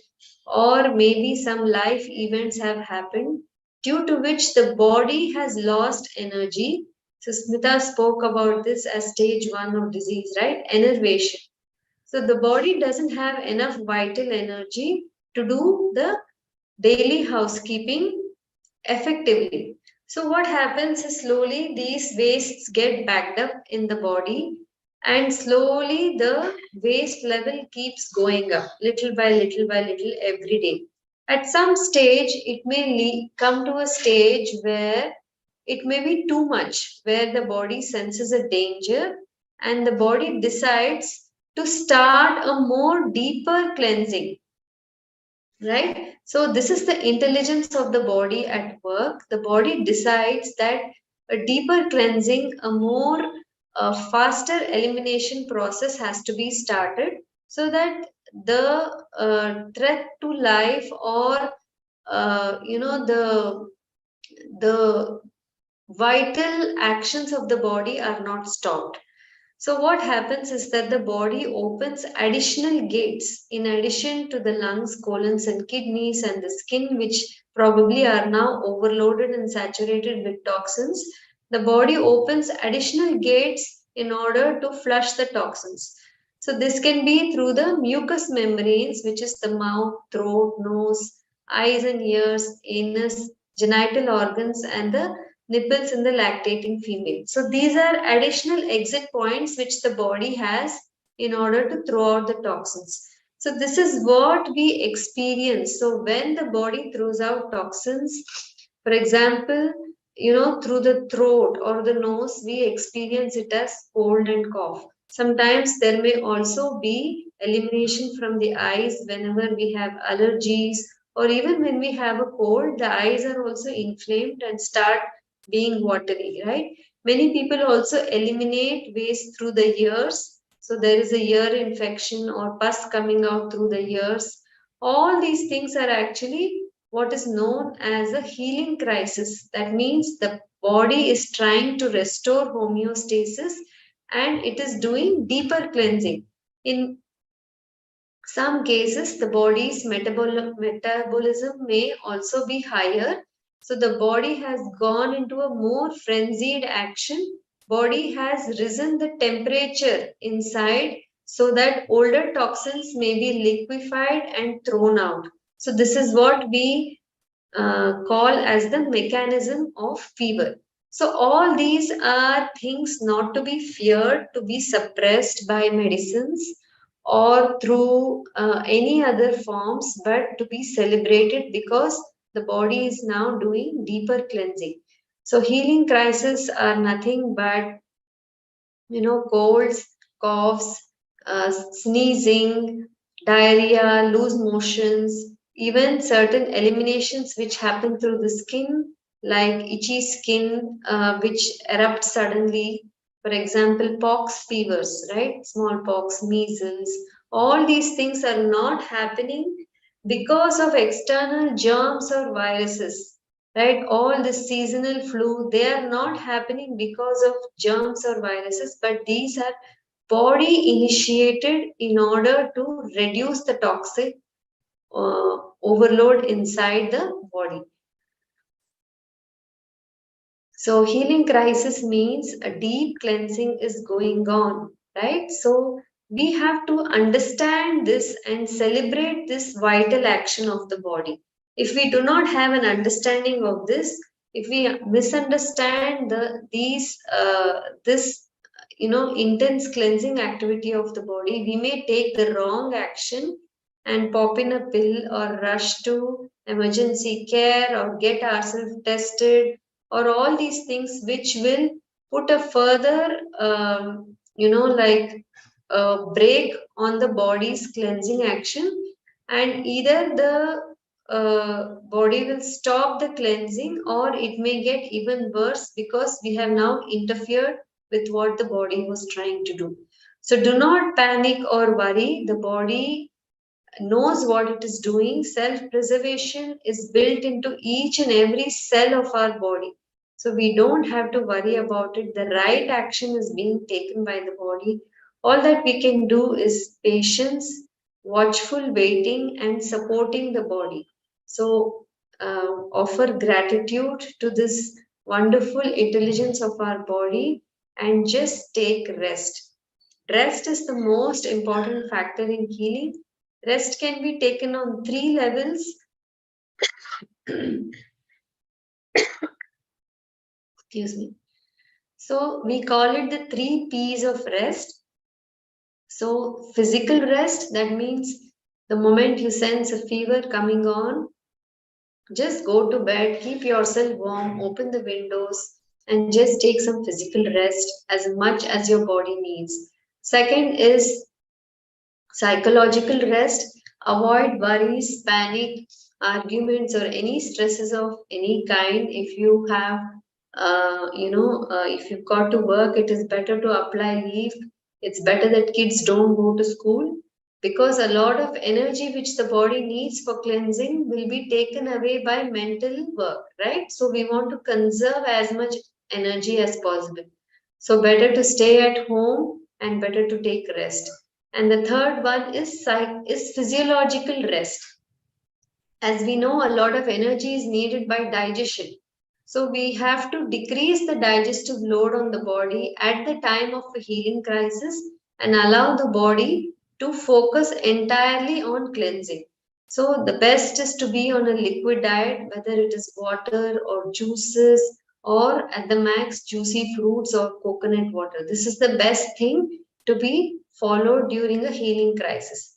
or maybe some life events have happened due to which the body has lost energy. So Smita spoke about this as stage 1 of disease, right? Enervation. So the body doesn't have enough vital energy to do the daily housekeeping effectively. So what happens is, slowly these wastes get backed up in the body, and slowly the waste level keeps going up little by little by little every day. At some stage, it may come to a stage where it may be too much, where the body senses a danger and the body decides to start a more deeper cleansing, right? So this is the intelligence of the body at work. The body decides that a deeper cleansing, a more faster elimination process has to be started, so that the threat to life, or the vital actions of the body are not stopped. So what happens is that the body opens additional gates in addition to the lungs, colons and kidneys and the skin, which probably are now overloaded and saturated with toxins. The body opens additional gates in order to flush the toxins. So this can be through the mucous membranes, which is the mouth, throat, nose, eyes and ears, anus, genital organs and the nipples in the lactating female. So these are additional exit points which the body has in order to throw out the toxins. So this is what we experience. So when the body throws out toxins, for example, through the throat or the nose, we experience it as cold and cough. Sometimes there may also be elimination from the eyes whenever we have allergies, or even when we have a cold, the eyes are also inflamed and start being watery, right? Many people also eliminate waste through the ears. So there is a ear infection or pus coming out through the ears. All these things are actually what is known as a healing crisis. That means the body is trying to restore homeostasis and it is doing deeper cleansing. In some cases, the body's metabolism may also be higher. So the body has gone into a more frenzied action. Body has risen the temperature inside so that older toxins may be liquefied and thrown out. So this is what we call as the mechanism of fever. So all these are things not to be feared, to be suppressed by medicines or through any other forms, but to be celebrated because the body is now doing deeper cleansing. So healing crises are nothing but colds, coughs, sneezing, diarrhea, loose motions, even certain eliminations which happen through the skin, like itchy skin which erupts suddenly. For example, pox fevers, right? Smallpox, measles, all these things are not happening because of external germs or viruses, right? All the seasonal flu, they are not happening because of germs or viruses, but these are body initiated in order to reduce the toxic overload inside the body. So healing crisis means a deep cleansing is going on, right? So we have to understand this and celebrate this vital action of the body. If we do not have an understanding of this, if we misunderstand this intense cleansing activity of the body, we may take the wrong action and pop in a pill or rush to emergency care or get ourselves tested, or all these things which will put a further break on the body's cleansing action, and either the body will stop the cleansing or it may get even worse because we have now interfered with what the body was trying to do. So do not panic or worry. The body knows what it is doing. Self-preservation is built into each and every cell of our body. So we don't have to worry about it. The right action is being taken by the body. All that we can do is patience, watchful waiting, and supporting the body. So offer gratitude to this wonderful intelligence of our body and just take rest. Rest is the most important factor in healing. Rest can be taken on 3 levels. Excuse me. So we call it the 3 P's of rest. So physical rest, that means the moment you sense a fever coming on, just go to bed, keep yourself warm, open the windows, and just take some physical rest as much as your body needs. Second is psychological rest. Avoid worries, panic, arguments, or any stresses of any kind. If you have, if you've got to work, it is better to apply leave. It's better that kids don't go to school because a lot of energy which the body needs for cleansing will be taken away by mental work, right? So we want to conserve as much energy as possible. So better to stay at home and better to take rest. And the third one is physiological rest. As we know, a lot of energy is needed by digestion. So we have to decrease the digestive load on the body at the time of a healing crisis and allow the body to focus entirely on cleansing. So the best is to be on a liquid diet, whether it is water or juices or at the max juicy fruits or coconut water. This is the best thing to be followed during a healing crisis.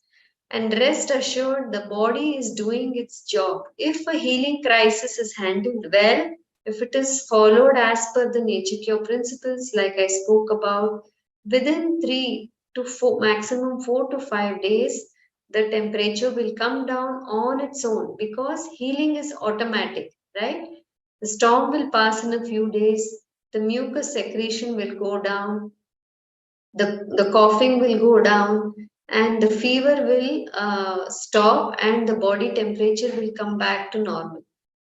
And rest assured, the body is doing its job. If a healing crisis is handled well, if it is followed as per the nature cure principles, like I spoke about, within 3 to 4, maximum 4 to 5 days, the temperature will come down on its own because healing is automatic, right? The storm will pass in a few days, the mucus secretion will go down, the coughing will go down, and the fever will stop, and the body temperature will come back to normal.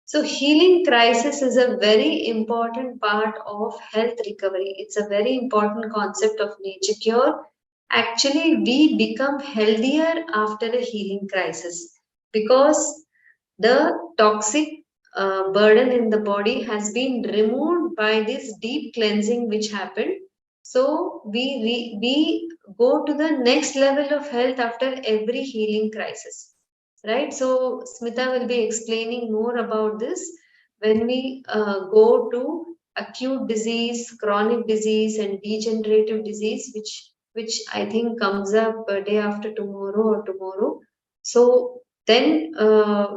So healing crisis is a very important part of health recovery. It's a very important concept of nature cure. Actually, we become healthier after a healing crisis because the toxic burden in the body has been removed by this deep cleansing which happened. So we go to the next level of health after every healing crisis, right? So Smita will be explaining more about this when we go to acute disease, chronic disease, and degenerative disease, which I think comes up day after tomorrow or tomorrow. So then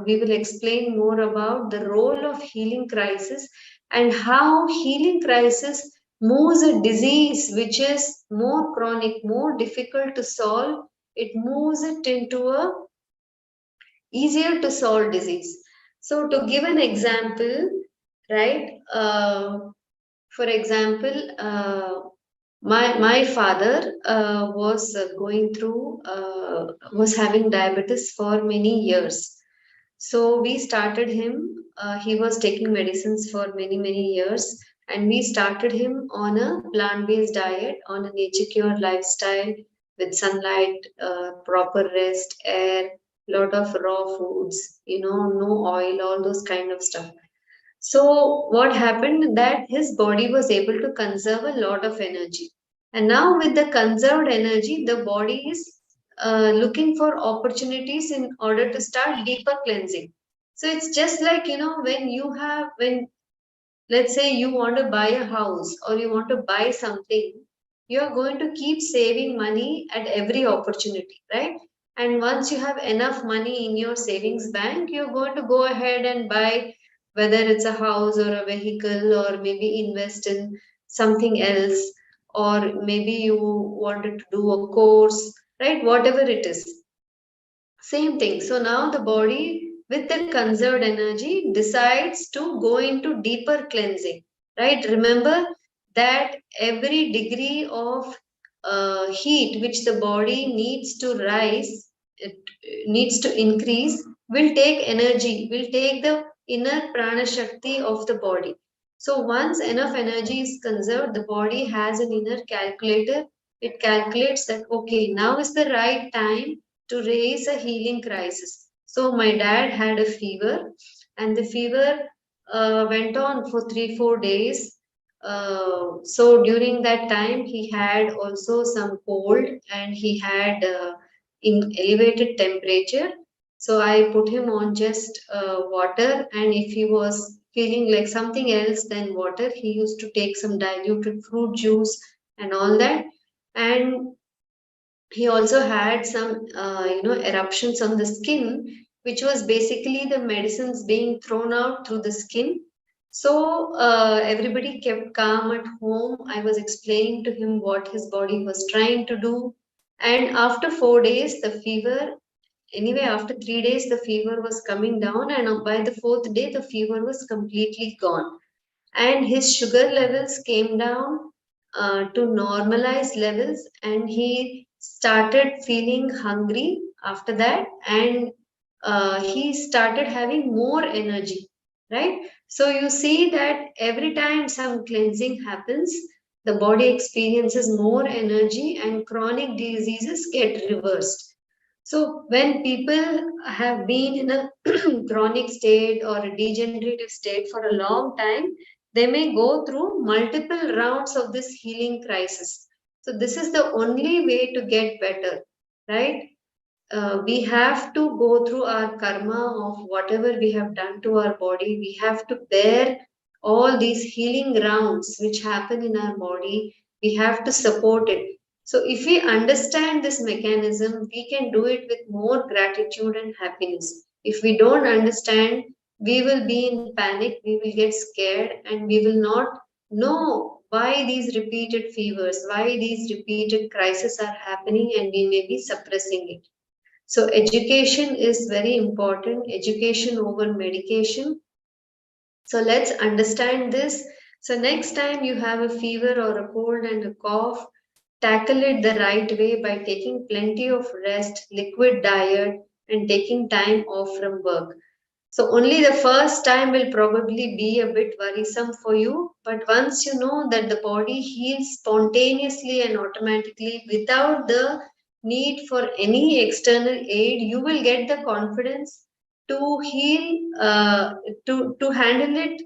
we will explain more about the role of healing crisis and how healing crisis moves a disease which is more chronic, more difficult to solve. It moves it into a easier to solve disease. So to give an example, right? For example, my father was having diabetes for many years. So we started him. He was taking medicines for many years, and we started him on a plant-based diet, on a nature cure lifestyle with sunlight, proper rest, air, lot of raw foods, no oil, all those kind of stuff. So what happened that his body was able to conserve a lot of energy. And now with the conserved energy, the body is looking for opportunities in order to start deeper cleansing. So it's just like, when let's say you want to buy a house or you want to buy something, you're going to keep saving money at every opportunity, right? And once you have enough money in your savings bank, you're going to go ahead and buy, whether it's a house or a vehicle, or maybe invest in something else, or maybe you wanted to do a course, right? Whatever it is. Same thing. So now the body, with the conserved energy, decides to go into deeper cleansing, right? Remember that every degree of heat which the body needs to rise needs to increase, will take energy, will take the inner prana shakti of the body. So once enough energy is conserved, the body has an inner calculator. It calculates that, okay, now is the right time to raise a healing crisis. So my dad had a fever, and the fever went on for 3-4 days. So during that time, he had also some cold, and he had in elevated temperature. So I put him on just water, and if he was feeling like something else than water, he used to take some diluted fruit juice and all that. And he also had some eruptions on the skin, which was basically the medicines being thrown out through the skin. So everybody kept calm at home. I was explaining to him what his body was trying to do. And after 4 days, the fever, anyway, after 3 days, the fever was coming down, and by the fourth day, the fever was completely gone. And his sugar levels came down to normalized levels, and he started feeling hungry after that, and he started having more energy, right? So you see that every time some cleansing happens, the body experiences more energy and chronic diseases get reversed. So when people have been in a chronic state or a degenerative state for a long time, they may go through multiple rounds of this healing crisis. So this is the only way to get better, right? We have to go through our karma of whatever we have done to our body. We have to bear all these healing rounds which happen in our body. We have to support it. So, if we understand this mechanism, we can do it with more gratitude and happiness. If we don't understand, we will be in panic, we will get scared, and we will not know why these repeated fevers, why these repeated crises are happening, and we may be suppressing it. So education is very important, education over medication. So let's understand this. So next time you have a fever or a cold and a cough, tackle it the right way by taking plenty of rest, liquid diet, and taking time off from work. So only the first time will probably be a bit worrisome for you, but once you know that the body heals spontaneously and automatically without the need for any external aid, you will get the confidence to heal, to handle it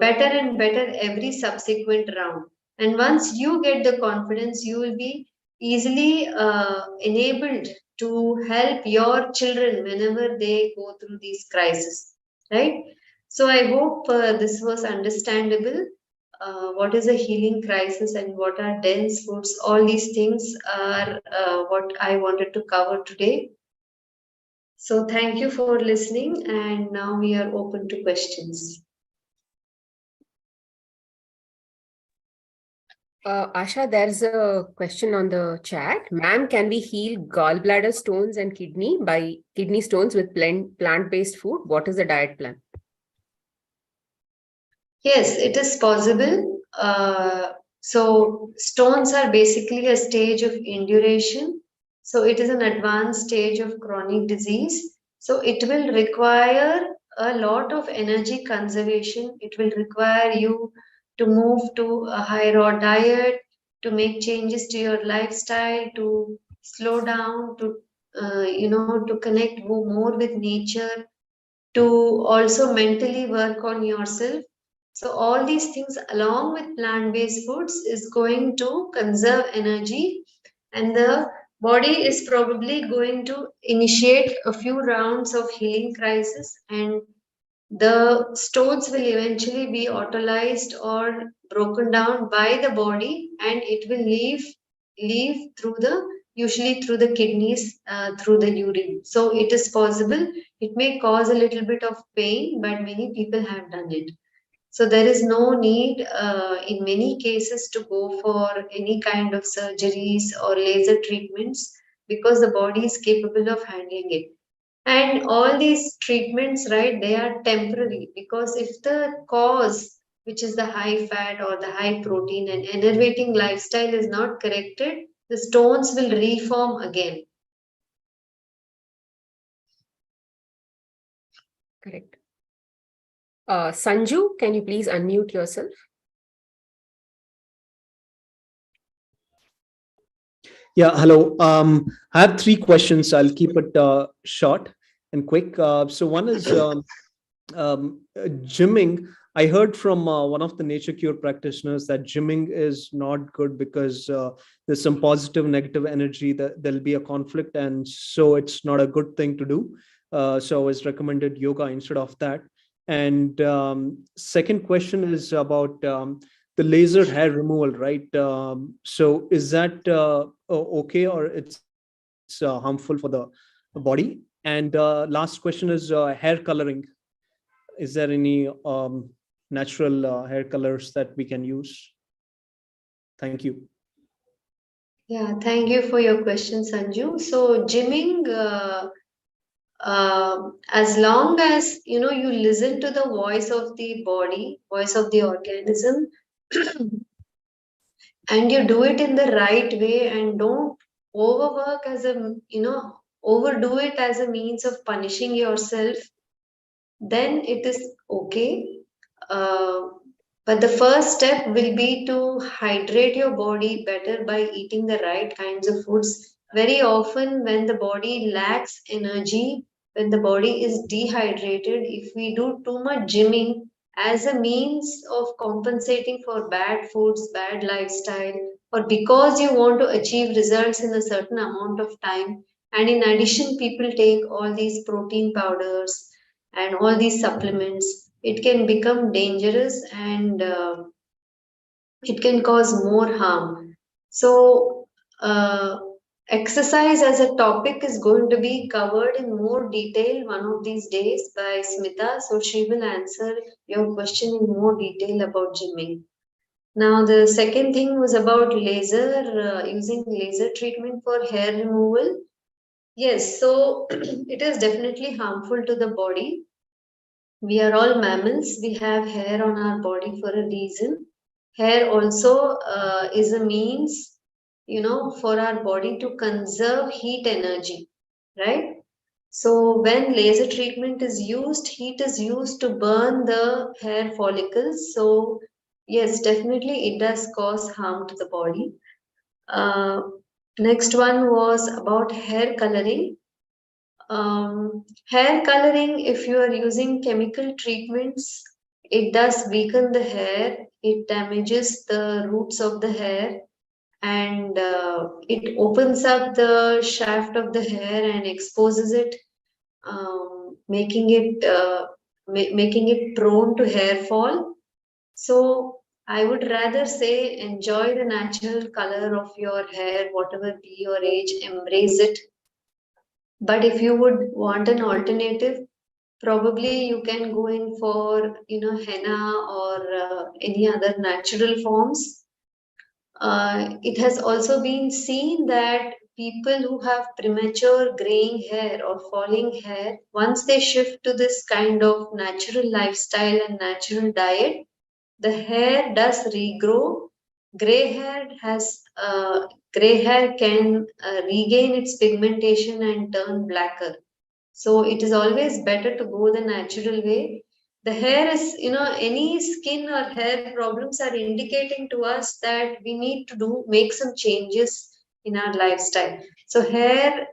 better and better every subsequent round. And once you get the confidence, you will be easily enabled to help your children whenever they go through these crises, right? So I hope this was understandable. What is a healing crisis and what are dense foods? All these things are what I wanted to cover today. So thank you for listening, and now we are open to questions. Asha, there's a question on the chat. Ma'am, can we heal gallbladder stones and kidney stones with plant-based food? What is the diet plan? Yes, it is possible. So stones are basically a stage of induration. So it is an advanced stage of chronic disease. So it will require a lot of energy conservation. It will require you to move to a high raw diet, to make changes to your lifestyle, to slow down, to to connect more with nature, to also mentally work on yourself. So all these things along with plant-based foods is going to conserve energy, and the body is probably going to initiate a few rounds of healing crisis, and the stones will eventually be autolyzed or broken down by the body, and it will leave through the usually through the kidneys, through the urine. So it is possible. It may cause a little bit of pain, but many people have done it. So there is no need in many cases to go for any kind of surgeries or laser treatments, because the body is capable of handling it. And all these treatments, right, they are temporary, because if the cause, which is the high fat or the high protein and enervating lifestyle, is not corrected, the stones will reform again. Correct. Sanju, can you please unmute yourself? Yeah, hello. I have three questions. I'll keep it short and quick. So one is gymming. I heard from one of the nature cure practitioners that gymming is not good because there's some positive, negative energy, that there'll be a conflict, and so it's not a good thing to do. So I was recommended yoga instead of that. And second question is about the laser hair removal, right? So is that okay, or it's harmful for the body? And last question is hair coloring. Is there any natural hair colors that we can use? Thank you. Yeah, thank you for your question, Sanju. So gymming, as long as you listen to the voice of the body, voice of the organism, and you do it in the right way, and don't overwork as a overdo it as a means of punishing yourself, then it is okay. Uh, but the first step will be to hydrate your body better by eating the right kinds of foods. Very often, when the body lacks energy, when the body is dehydrated, if we do too much gymming as a means of compensating for bad foods, bad lifestyle, or because you want to achieve results in a certain amount of time, and in addition, people take all these protein powders and all these supplements, it can become dangerous, and it can cause more harm. So, exercise as a topic is going to be covered in more detail one of these days by Smita. So, she will answer your question in more detail about gymming. Now, the second thing was about laser, using laser treatment for hair removal. Yes, so it is definitely harmful to the body. We are all mammals. We have hair on our body for a reason. Hair also is a means, for our body to conserve heat energy, right? So when laser treatment is used, heat is used to burn the hair follicles. So yes, definitely it does cause harm to the body. Uh, Next one was about hair coloring. Hair coloring, if you are using chemical treatments, it does weaken the hair, it damages the roots of the hair, and it opens up the shaft of the hair and exposes it, making it prone to hair fall. So I would rather say enjoy the natural color of your hair, whatever be your age, embrace it. But if you would want an alternative, probably you can go in for henna or any other natural forms. It has also been seen that people who have premature graying hair or falling hair, once they shift to this kind of natural lifestyle and natural diet, the hair does regrow. Gray hair has gray hair can regain its pigmentation and turn blacker. So it is always better to go the natural way. The hair is, any skin or hair problems are indicating to us that we need to make some changes in our lifestyle. So hair,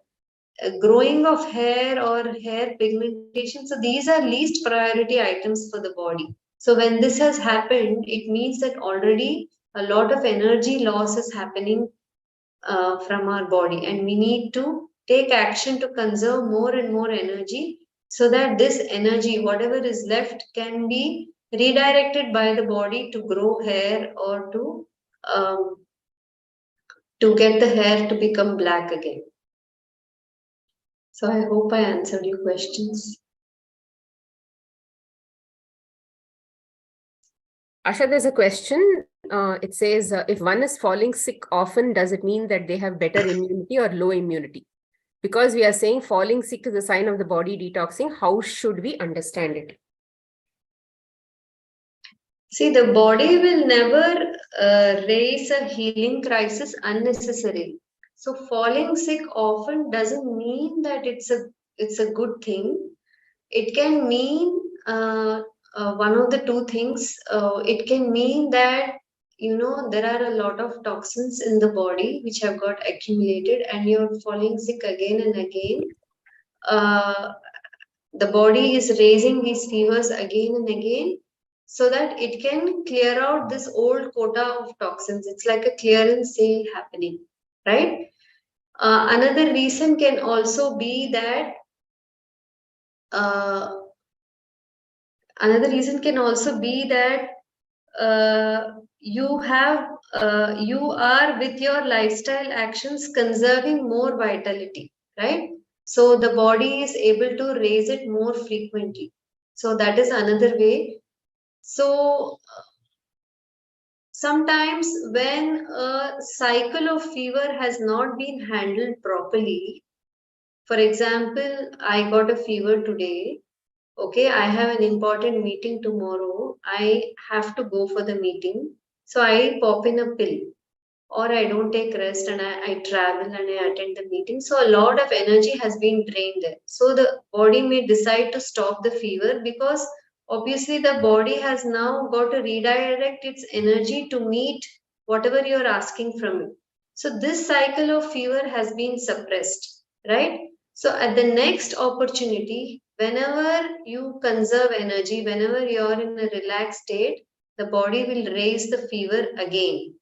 growing of hair or hair pigmentation, so these are least priority items for the body. So when this has happened, it means that already a lot of energy loss is happening from our body, and we need to take action to conserve more and more energy so that this energy, whatever is left, can be redirected by the body to grow hair or um, to get the hair to become black again. So I hope I answered your questions. Asha, there's a question. It says, if one is falling sick often, does it mean that they have better immunity or low immunity? Because we are saying falling sick is a sign of the body detoxing. How should we understand it? See, the body will never raise a healing crisis unnecessarily. So falling sick often doesn't mean that it's a good thing. it can mean one of the two things. It can mean that, you know, there are a lot of toxins in the body which have got accumulated and you're falling sick again and again. The body is raising these fevers again and again so that it can clear out this old quota of toxins. It's like a clearance sale happening, right? Another reason can also be that uh, another reason can also be that you are with your lifestyle actions conserving more vitality, right? So the body is able to raise it more frequently. So that is another way. So sometimes when a cycle of fever has not been handled properly, for example, I got a fever today. Okay, I have an important meeting tomorrow. I have to go for the meeting. So I pop in a pill, or I don't take rest and I travel and I attend the meeting. So a lot of energy has been drained there. So the body may decide to stop the fever because obviously the body has now got to redirect its energy to meet whatever you're asking from it. So this cycle of fever has been suppressed, right? So at the next opportunity, whenever you conserve energy, whenever you're in a relaxed state, the body will raise the fever again,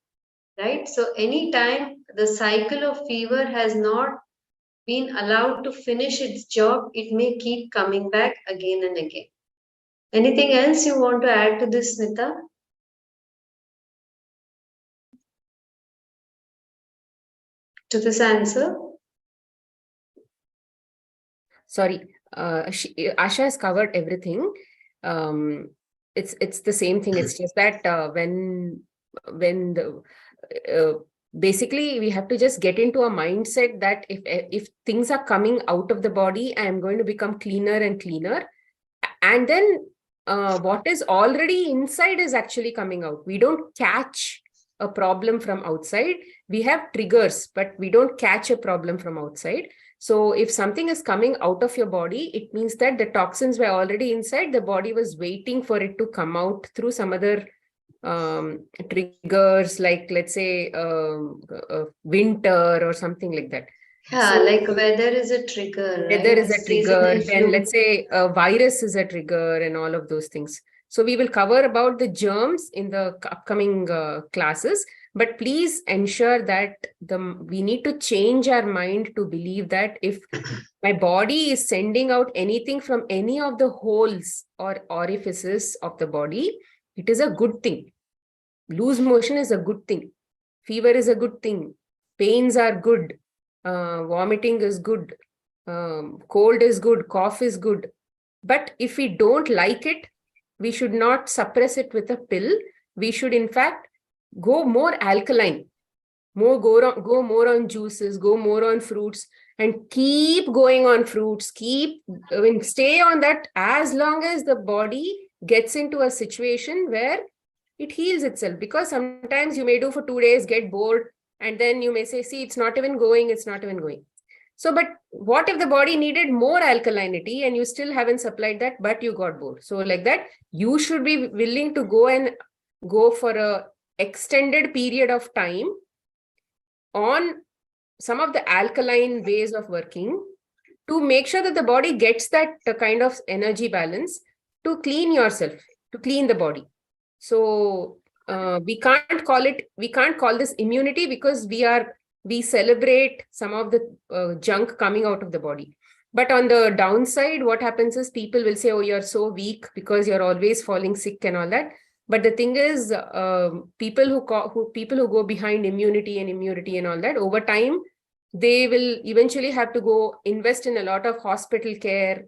right? So anytime the cycle of fever has not been allowed to finish its job, it may keep coming back again and again. Anything else you want to add to this, Nita? To this answer? Sorry, Asha has covered everything. It's the same thing. It's just that when the basically we have to just get into a mindset that if things are coming out of the body, I am going to become cleaner and cleaner, and then what is already inside is actually coming out. We don't catch a problem from outside. We have triggers, but we don't catch a problem from outside. So if something is coming out of your body, it means that the toxins were already inside. The body was waiting for it to come out through some other triggers, like let's say winter or something like that. Yeah, So, like weather is a trigger, weather right? is a Seasonal trigger, then flu. let's say a virus is a trigger and all of those things. So we will cover about the germs in the upcoming classes, but please ensure that we need to change our mind to believe that if my body is sending out anything from any of the holes or orifices of the body, it is a good thing. Loose motion is a good thing. Fever is a good thing. Pains are good. Vomiting is good. Cold is good. Cough is good. But if we don't like it, we should not suppress it with a pill. We should, in fact, go more alkaline. Go more on juices, go more on fruits, and keep going on fruits. Stay on that as long as the body gets into a situation where it heals itself. Because sometimes you may do for 2 days, get bored, and then you may say, see, it's not even going. So, but what if the body needed more alkalinity and you still haven't supplied that, but you got bored? So like that, you should be willing to go for a extended period of time on some of the alkaline ways of working to make sure that the body gets that kind of energy balance to clean yourself, to clean the body. So we can't call this immunity because we celebrate some of the junk coming out of the body. But on the downside, what happens is people will say, oh, you're so weak because you're always falling sick and all that. But the thing is, people who go behind immunity and all that, over time, they will eventually have to go invest in a lot of hospital care,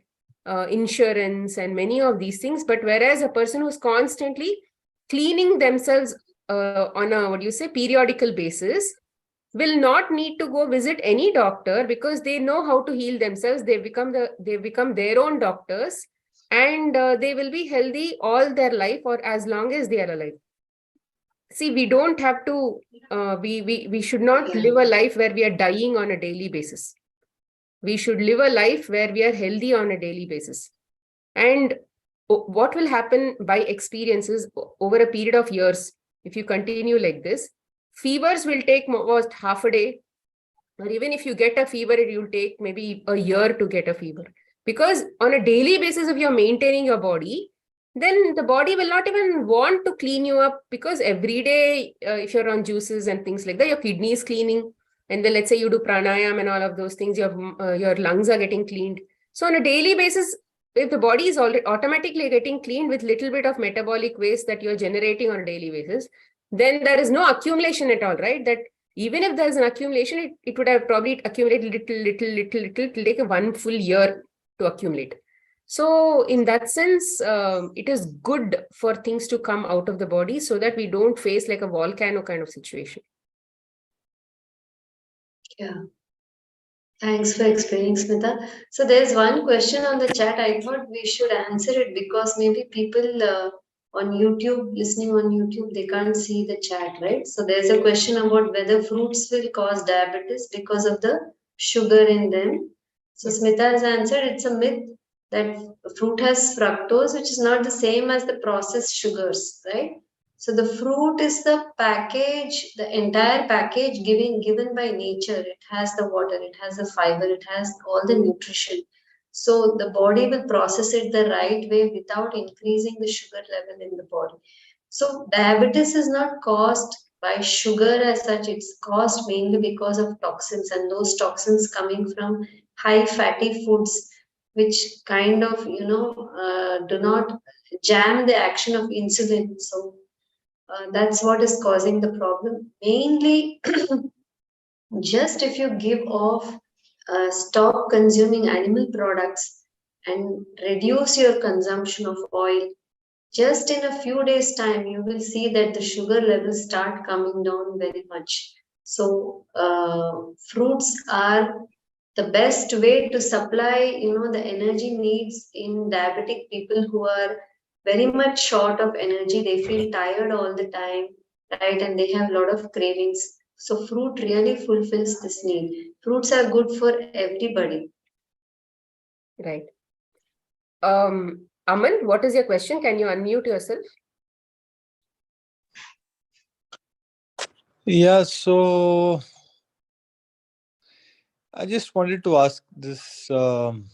insurance, and many of these things. But whereas a person who's constantly cleaning themselves on a periodical basis will not need to go visit any doctor because they know how to heal themselves. They've become their own doctors, and they will be healthy all their life or as long as they are alive. See, we don't have to, we should not live a life where we are dying on a daily basis. We should live a life where we are healthy on a daily basis. And what will happen by experiences over a period of years, if you continue like this, fevers will take almost half a day, or even if you get a fever, it will take maybe a year to get a fever. Because on a daily basis, if you're maintaining your body, then the body will not even want to clean you up, because every day, if you're on juices and things like that, your kidney is cleaning. And then let's say you do pranayam and all of those things, your lungs are getting cleaned. So on a daily basis, if the body is already automatically getting cleaned with little bit of metabolic waste that you're generating on a daily basis, then there is no accumulation at all, right? That even if there's an accumulation, it would have probably accumulated little. It will take 1 full year to accumulate. So in that sense, it is good for things to come out of the body so that we don't face like a volcano kind of situation. Yeah. Thanks for explaining, Smita. So there's one question on the chat. I thought we should answer it because maybe people on YouTube, listening on YouTube, they can't see the chat, right? So there's a question about whether fruits will cause diabetes because of the sugar in them. So Smita has answered it's a myth that fruit has fructose, which is not the same as the processed sugars, right? So the fruit is the package, the entire package given by nature. It has the water, it has the fiber, it has all the nutrition. So the body will process it the right way without increasing the sugar level in the body. So diabetes is not caused by sugar as such, it's caused mainly because of toxins, and those toxins coming from high fatty foods, which kind of, do not jam the action of insulin. So that's what is causing the problem. Mainly, just if you give off, stop consuming animal products and reduce your consumption of oil, just in a few days' time, you will see that the sugar levels start coming down very much. So, fruits are the best way to supply, the energy needs in diabetic people who are very much short of energy. They feel tired all the time, right? And they have a lot of cravings. So fruit really fulfills this need. Fruits are good for everybody. Right. Aman, what is your question? Can you unmute yourself? Yeah, so I just wanted to ask this. In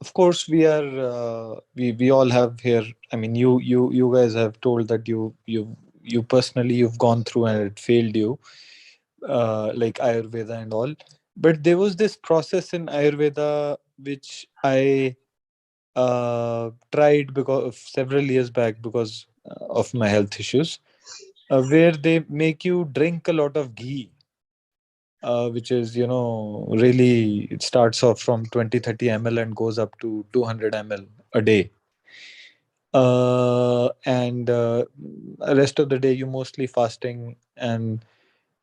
of course we all have here. I mean, you guys have told that you personally you've gone through and it failed you, like Ayurveda and all. But there was this process in Ayurveda which I tried because of several years back because of my health issues, where they make you drink a lot of ghee, which is, really, it starts off from 20-30 ml and goes up to 200 ml a day. And rest of the day, you mostly fasting and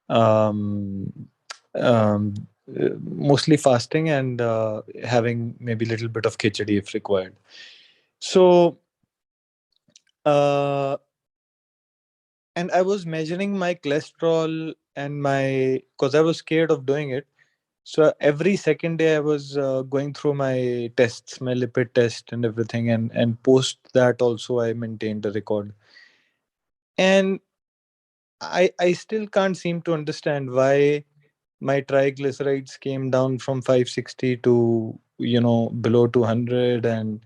um, um, mostly fasting and having maybe a little bit of khichdi if required. So, uh, and I was measuring my cholesterol and because I was scared of doing it. So every second day I was going through my tests, my lipid test and everything, and post that also I maintained a record. And I still can't seem to understand why my triglycerides came down from 560 to below 200, and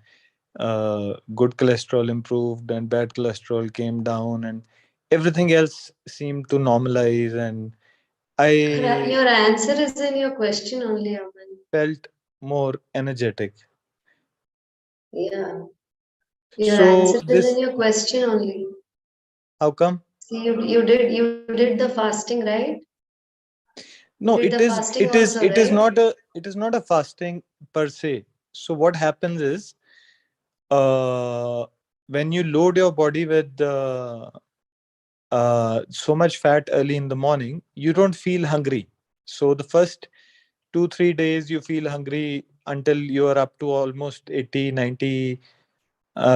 good cholesterol improved and bad cholesterol came down, and everything else seemed to normalize, and I Your answer is in your question only, Aman. felt more energetic. Yeah. Your So answer is in this, your question only. how come? See, you did the fasting, right? You No, did it the is fasting it is also, it is right? not a fasting per se. So what happens is, uh when you load your body with so much fat early in the morning, you don't feel hungry. So the first 2-3 days you feel hungry until you are up to almost 80-90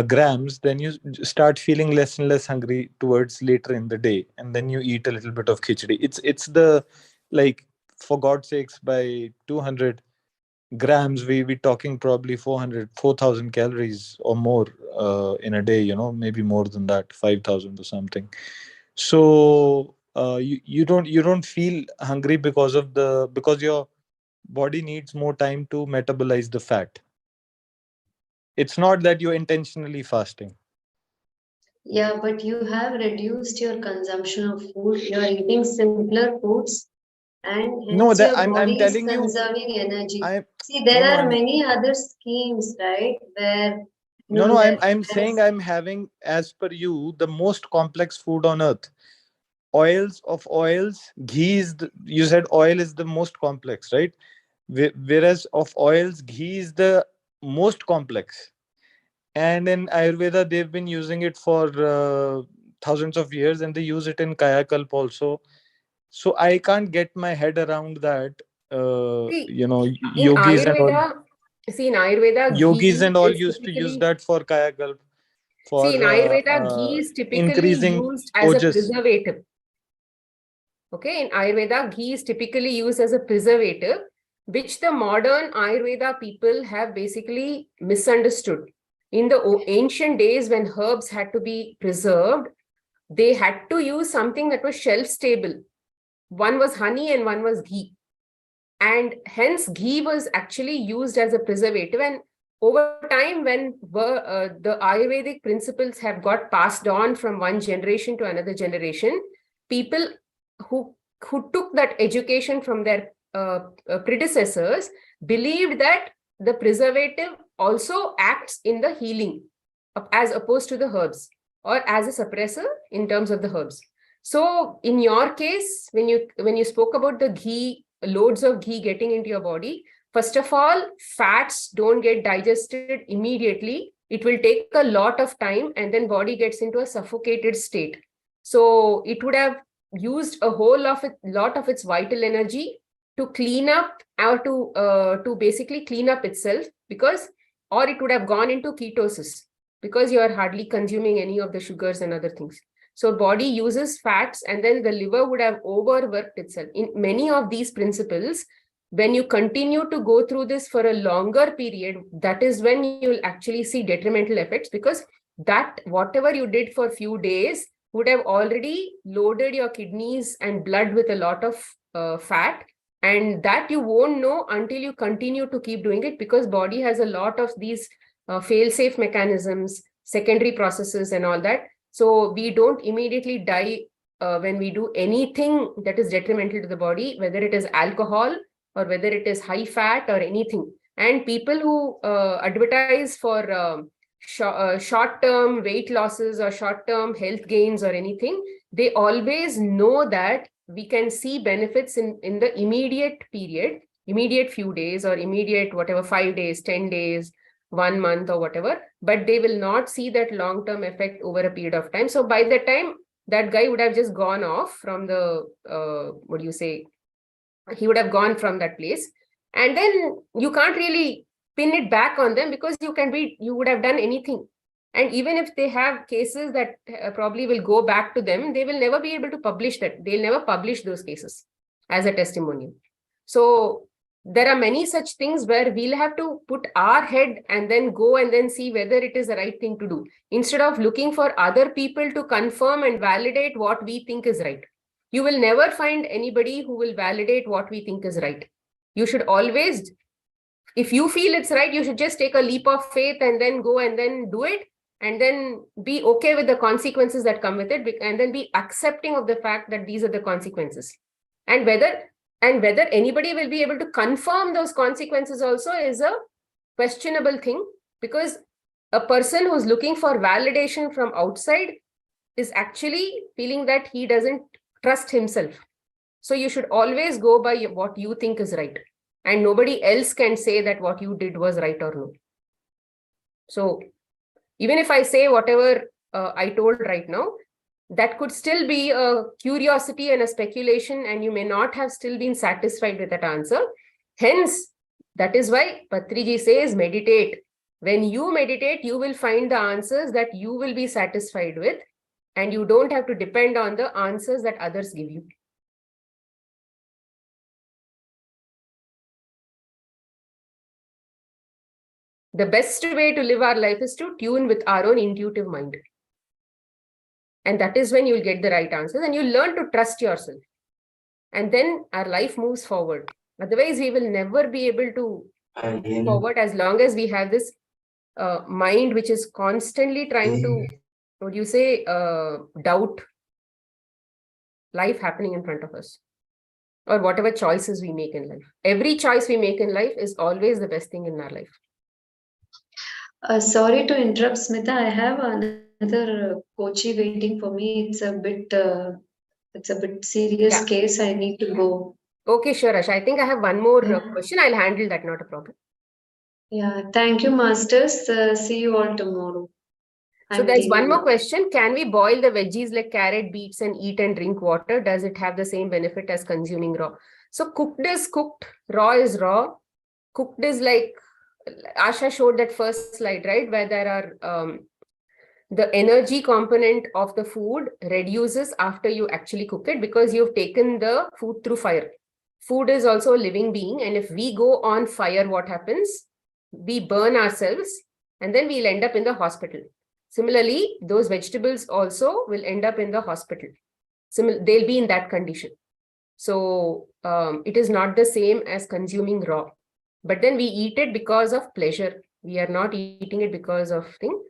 grams. Then you start feeling less and less hungry towards later in the day, and then you eat a little bit of khichdi. It's the like, for God's sakes, by 200 grams, we talking probably 4,000 calories or more in a day, maybe more than that, 5,000 or something. So you don't feel hungry because your body needs more time to metabolize the fat. It's not that you're intentionally fasting. Yeah, but you have reduced your consumption of food. You're eating simpler foods, and No, hence that your I'm body is telling you, conserving energy. I See, there no no are I'm many other schemes, right? Where no no I'm there saying is. I'm having, as per you, the most complex food on earth. Oils, ghee you said oil is the most complex, right? Whereas of oils, ghee is the most complex. And in Ayurveda, they've been using it for thousands of years, and they use it in Kayakalp also. So I can't get my head around that. See, in Yogis and all, ghee yogis and all is used to use typically, that for Kayakalp, for see, in Ayurveda, ghee is typically increasing used as a ojas. preservative. Okay, in Ayurveda, ghee is typically used as a preservative, which the modern Ayurveda people have basically misunderstood. In the ancient days, when herbs had to be preserved, they had to use something that was shelf stable. One was honey and one was ghee. And hence, ghee was actually used as a preservative. And over time, when the Ayurvedic principles have got passed on from one generation to another generation, people who took that education from their predecessors believed that the preservative also acts in the healing as opposed to the herbs, or as a suppressor in terms of the herbs. So in your case, when you spoke about the ghee, loads of ghee getting into your body, first of all, fats don't get digested immediately. It will take a lot of time, and then body gets into a suffocated state. So it would have used a lot of its vital energy to clean up, or to basically clean up itself, because, or it would have gone into ketosis because you are hardly consuming any of the sugars and other things. So body uses fats, and then the liver would have overworked itself. In many of these principles, when you continue to go through this for a longer period, that is when you'll actually see detrimental effects, because that whatever you did for a few days would have already loaded your kidneys and blood with a lot of fat, and that you won't know until you continue to keep doing it, because body has a lot of these fail-safe mechanisms, secondary processes and all that. So we don't immediately die when we do anything that is detrimental to the body, whether it is alcohol or whether it is high fat or anything. And people who advertise for short-term weight losses or short-term health gains or anything, they always know that we can see benefits in the immediate period, immediate few days, or immediate whatever, 5 days, 10 days, 1 month or whatever, but they will not see that long-term effect over a period of time. So by the time that guy would have just gone off from the, what do you say, he would have gone from that place. And then you can't really pin it back on them, because you would have done anything. And even if they have cases that probably will go back to them, they will never be able to publish that. They'll never publish those cases as a testimonial. So there are many such things where we'll have to put our head and then go and then see whether it is the right thing to do, instead of looking for other people to confirm and validate what we think is right. You will never find anybody who will validate what we think is right. You should always, if you feel it's right, you should just take a leap of faith and then go and then do it, and then be okay with the consequences that come with it, and then be accepting of the fact that these are the consequences. And whether anybody will be able to confirm those consequences also is a questionable thing, because a person who's looking for validation from outside is actually feeling that he doesn't trust himself. So you should always go by what you think is right, and nobody else can say that what you did was right or no. So even if I say whatever I told right now, that could still be a curiosity and a speculation, and you may not have still been satisfied with that answer. Hence, that is why Patriji says meditate. When you meditate, you will find the answers that you will be satisfied with, and you don't have to depend on the answers that others give you. The best way to live our life is to tune with our own intuitive mind. And that is when you'll get the right answers and you'll learn to trust yourself. And then our life moves forward. Otherwise, we will never be able to move forward as long as we have this mind which is constantly trying to, what do you say, doubt life happening in front of us, or whatever choices we make in life. Every choice we make in life is always the best thing in our life. Sorry to interrupt, Smita. I have another coachee waiting for me. It's a bit serious Yeah. case. I need to go. Okay, sure, Ash. I think I have one more Yeah. question. I'll handle that, not a problem. Yeah. Thank you, masters. See you all tomorrow. So I'm there's one leaving more now. question. Can we boil the veggies like carrot, beets and eat and drink water? Does it have the same benefit as consuming raw? So cooked is cooked, raw is raw. Cooked is like, Asha showed that first slide, right? Where there are, the energy component of the food reduces after you actually cook it because you've taken the food through fire. Food is also a living being. And if we go on fire, what happens? We burn ourselves and then we'll end up in the hospital. Similarly, those vegetables also will end up in the hospital. They'll be in that condition. So it is not the same as consuming raw. But then we eat it because of pleasure. We are not eating it because of thing.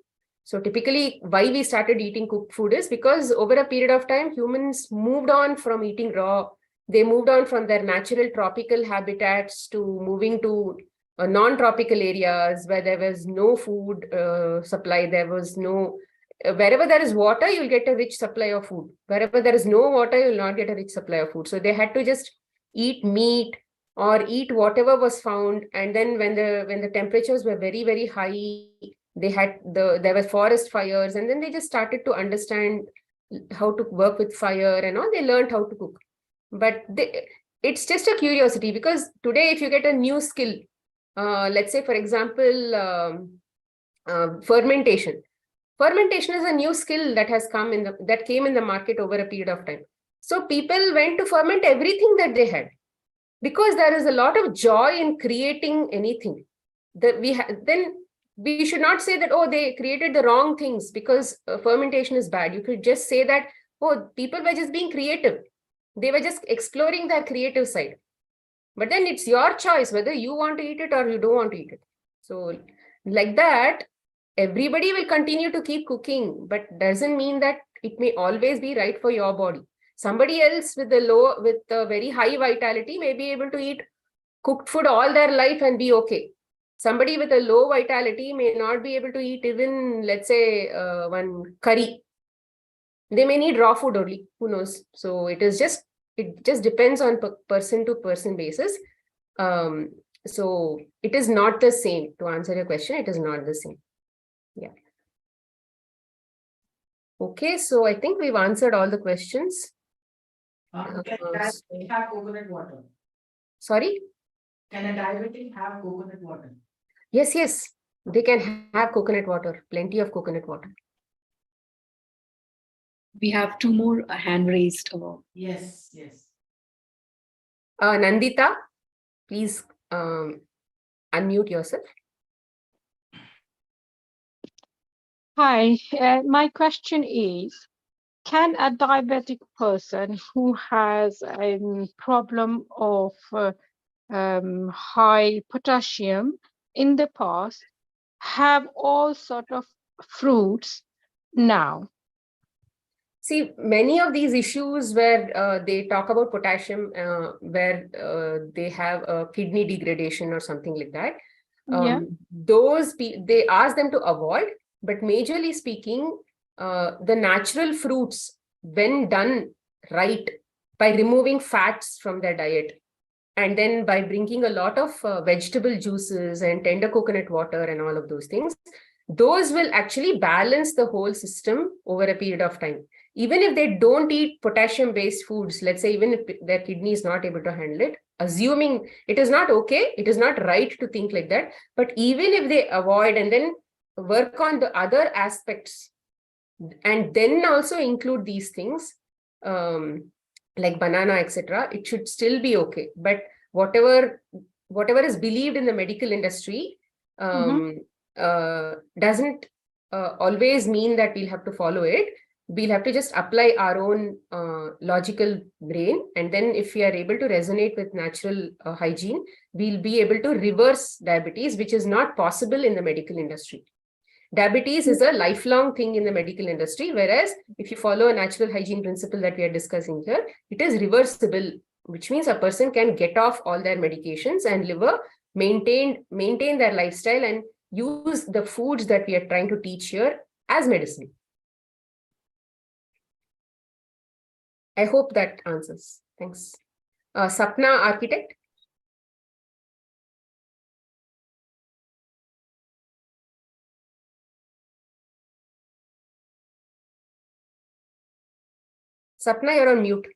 So typically why we started eating cooked food is because over a period of time, humans moved on from eating raw. They moved on from their natural tropical habitats to moving to non-tropical areas where there was no food supply. There was no, wherever there is water, you'll get a rich supply of food. Wherever there is no water, you'll not get a rich supply of food. So they had to just eat meat or eat whatever was found. And then when the temperatures were very, very high, there were forest fires, and then they just started to understand how to work with fire and all. They learned how to cook. But it's just a curiosity, because today if you get a new skill, let's say for example, fermentation is a new skill that has come that came in the market over a period of time. So people went to ferment everything that they had, because there is a lot of joy in creating anything that then we should not say that, oh, they created the wrong things because fermentation is bad. You could just say that, oh, people were just being creative. They were just exploring their creative side. But then it's your choice whether you want to eat it or you don't want to eat it. So like that, everybody will continue to keep cooking, but doesn't mean that it may always be right for your body. Somebody else with a very high vitality may be able to eat cooked food all their life and be okay. Somebody with a low vitality may not be able to eat even, let's say, one curry. They may need raw food only. Who knows? So it just depends on person to person basis. So it is not the same. To answer your question, it is not the same. Yeah. Okay, so I think we've answered all the questions. Can a diabetic have coconut water? Sorry? Can a diabetic have coconut water? Yes. They can have coconut water, plenty of coconut water. We have two more hand raised. Yes. Nandita, please unmute yourself. Hi, my question is, can a diabetic person who has a problem of high potassium in the past have all sort of fruits now? See, many of these issues where they talk about potassium, where they have a kidney degradation or something like that, they ask them to avoid. But majorly speaking, the natural fruits, when done right, by removing fats from their diet, and then by drinking a lot of vegetable juices and tender coconut water and all of those things, those will actually balance the whole system over a period of time. Even if they don't eat potassium-based foods, let's say even if their kidney is not able to handle it, assuming it is not okay, it is not right to think like that, but even if they avoid and then work on the other aspects, and then also include these things, like banana, etc., it should still be okay. But whatever is believed in the medical industry, doesn't always mean that we'll have to follow it. We'll have to just apply our own logical brain. And then if we are able to resonate with natural hygiene, we'll be able to reverse diabetes, which is not possible in the medical industry. Diabetes is a lifelong thing in the medical industry, whereas if you follow a natural hygiene principle that we are discussing here, it is reversible, which means a person can get off all their medications and live a maintain their lifestyle and use the foods that we are trying to teach here as medicine. I hope that answers. Thanks. Sapna, architect. Sapna, you're on mute.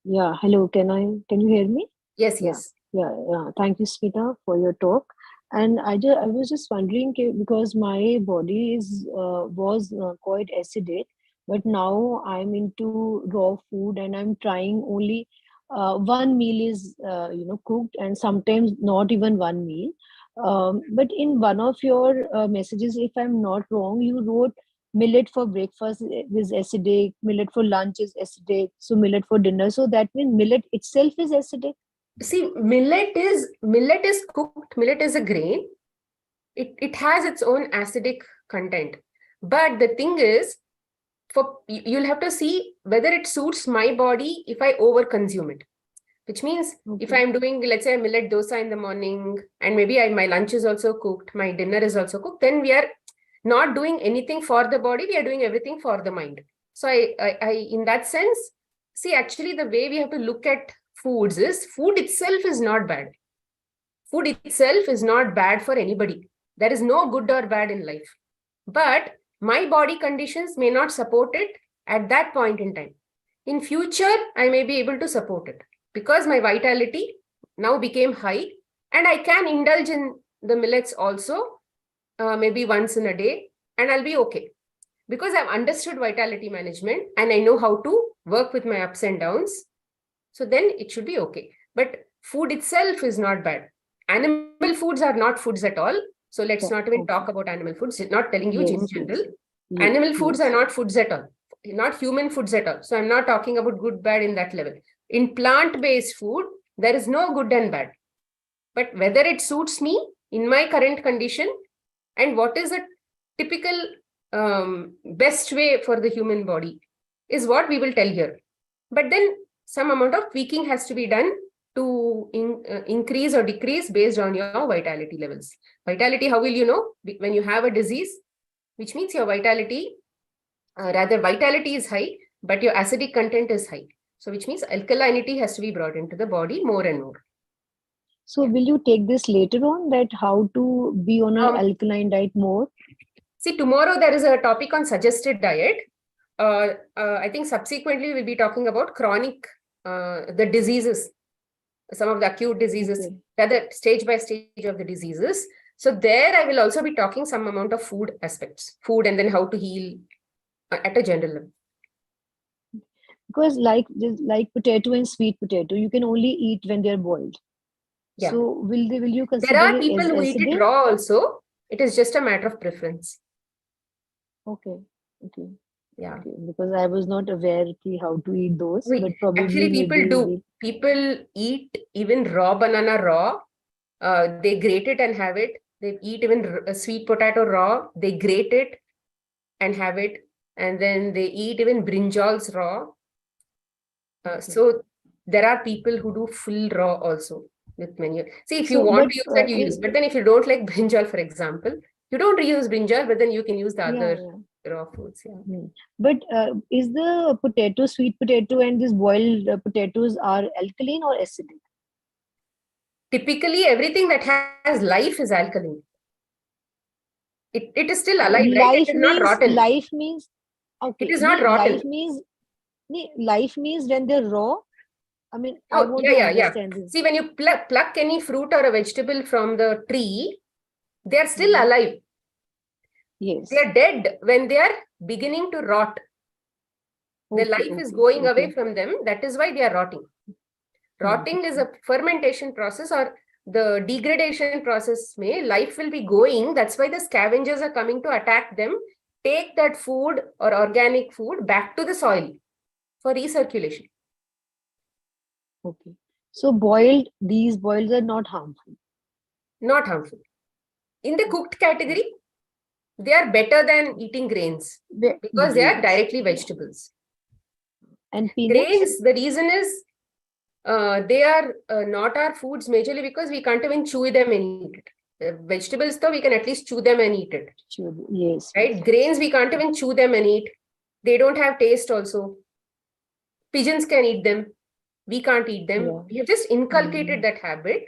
Yeah, hello. Can you hear me? Yes, yes. Yeah. Thank you, Smita, for your talk. And I was just wondering because my body was quite acidic, but now I'm into raw food and I'm trying only one meal is cooked and sometimes not even one meal. But in one of your messages, if I'm not wrong, you wrote millet for breakfast is acidic, millet for lunch is acidic, so millet for dinner. So that means millet itself is acidic. See, millet is cooked. Millet is a grain. It has its own acidic content. But the thing is, you'll have to see whether it suits my body if I over consume it. Which means if I'm doing, let's say, a millet dosa in the morning, and maybe my lunch is also cooked, my dinner is also cooked, then we are not doing anything for the body, we are doing everything for the mind. So I in that sense, see, actually the way we have to look at foods is food itself is not bad. Food itself is not bad for anybody. There is no good or bad in life. But my body conditions may not support it at that point in time. In future, I may be able to support it because my vitality now became high and I can indulge in the millets also, maybe once in a day, and I'll be okay. Because I've understood vitality management and I know how to work with my ups and downs. So then it should be okay. But food itself is not bad. Animal foods are not foods at all. So let's not even talk about animal foods. It's not telling you in general. Animal foods are not foods at all. Not human foods at all. So I'm not talking about good, bad in that level. In plant-based food, there is no good and bad. But whether it suits me in my current condition and what is a typical best way for the human body is what we will tell here. But then some amount of tweaking has to be done to increase or decrease based on your vitality levels. Vitality, how will you know? When you have a disease, which means your vitality, vitality is high, but your acidic content is high. So which means alkalinity has to be brought into the body more and more. So will you take this later on, that how to be on an alkaline diet more? See, tomorrow there is a topic on suggested diet. I think subsequently we'll be talking about chronic, the diseases, some of the acute diseases, the other stage by stage of the diseases. So there I will also be talking some amount of food aspects, food and then how to heal at a general level. Because like potato and sweet potato, you can only eat when they're boiled. Yeah. So will you consider there are it people as who eat acidic? it raw also. It is just a matter of preference. Okay. Yeah. Okay. Because I was not aware how to eat those, but probably actually people do. People eat even raw banana raw. They grate it and have it. They eat even a sweet potato raw. They grate it and have it. And then they eat even brinjals raw. So there are people who do full raw also with menu. See, if you want to use that, you use. But then if you don't like brinjal, for example, you don't reuse brinjal, but then you can use the other raw foods. Yeah. But is the potato, sweet potato and these boiled potatoes are alkaline or acidic? Typically, everything that has life is alkaline. It is still alive, right? It is not rotten. Life means, okay. It is not rotten. Life means when they're raw. I mean, I want to understand this. See, when you pluck any fruit or a vegetable from the tree, they are still alive. Yes. They are dead when they are beginning to rot. The life is going away from them. That is why they are rotting. Rotting is a fermentation process, or the degradation process life will be going. That's why the scavengers are coming to attack them, take that food or organic food back to the soil for recirculation. Okay. So these boiled are not harmful. Not harmful. In the cooked category, they are better than eating grains because they are directly vegetables. And peanuts? Grains, the reason is they are not our foods majorly because we can't even chew them and eat it. Vegetables, though, we can at least chew them and eat it. Yes. Right? Yes. Grains, we can't even chew them and eat. They don't have taste also. Pigeons can eat them. We can't eat them. Yeah. We have just inculcated that habit.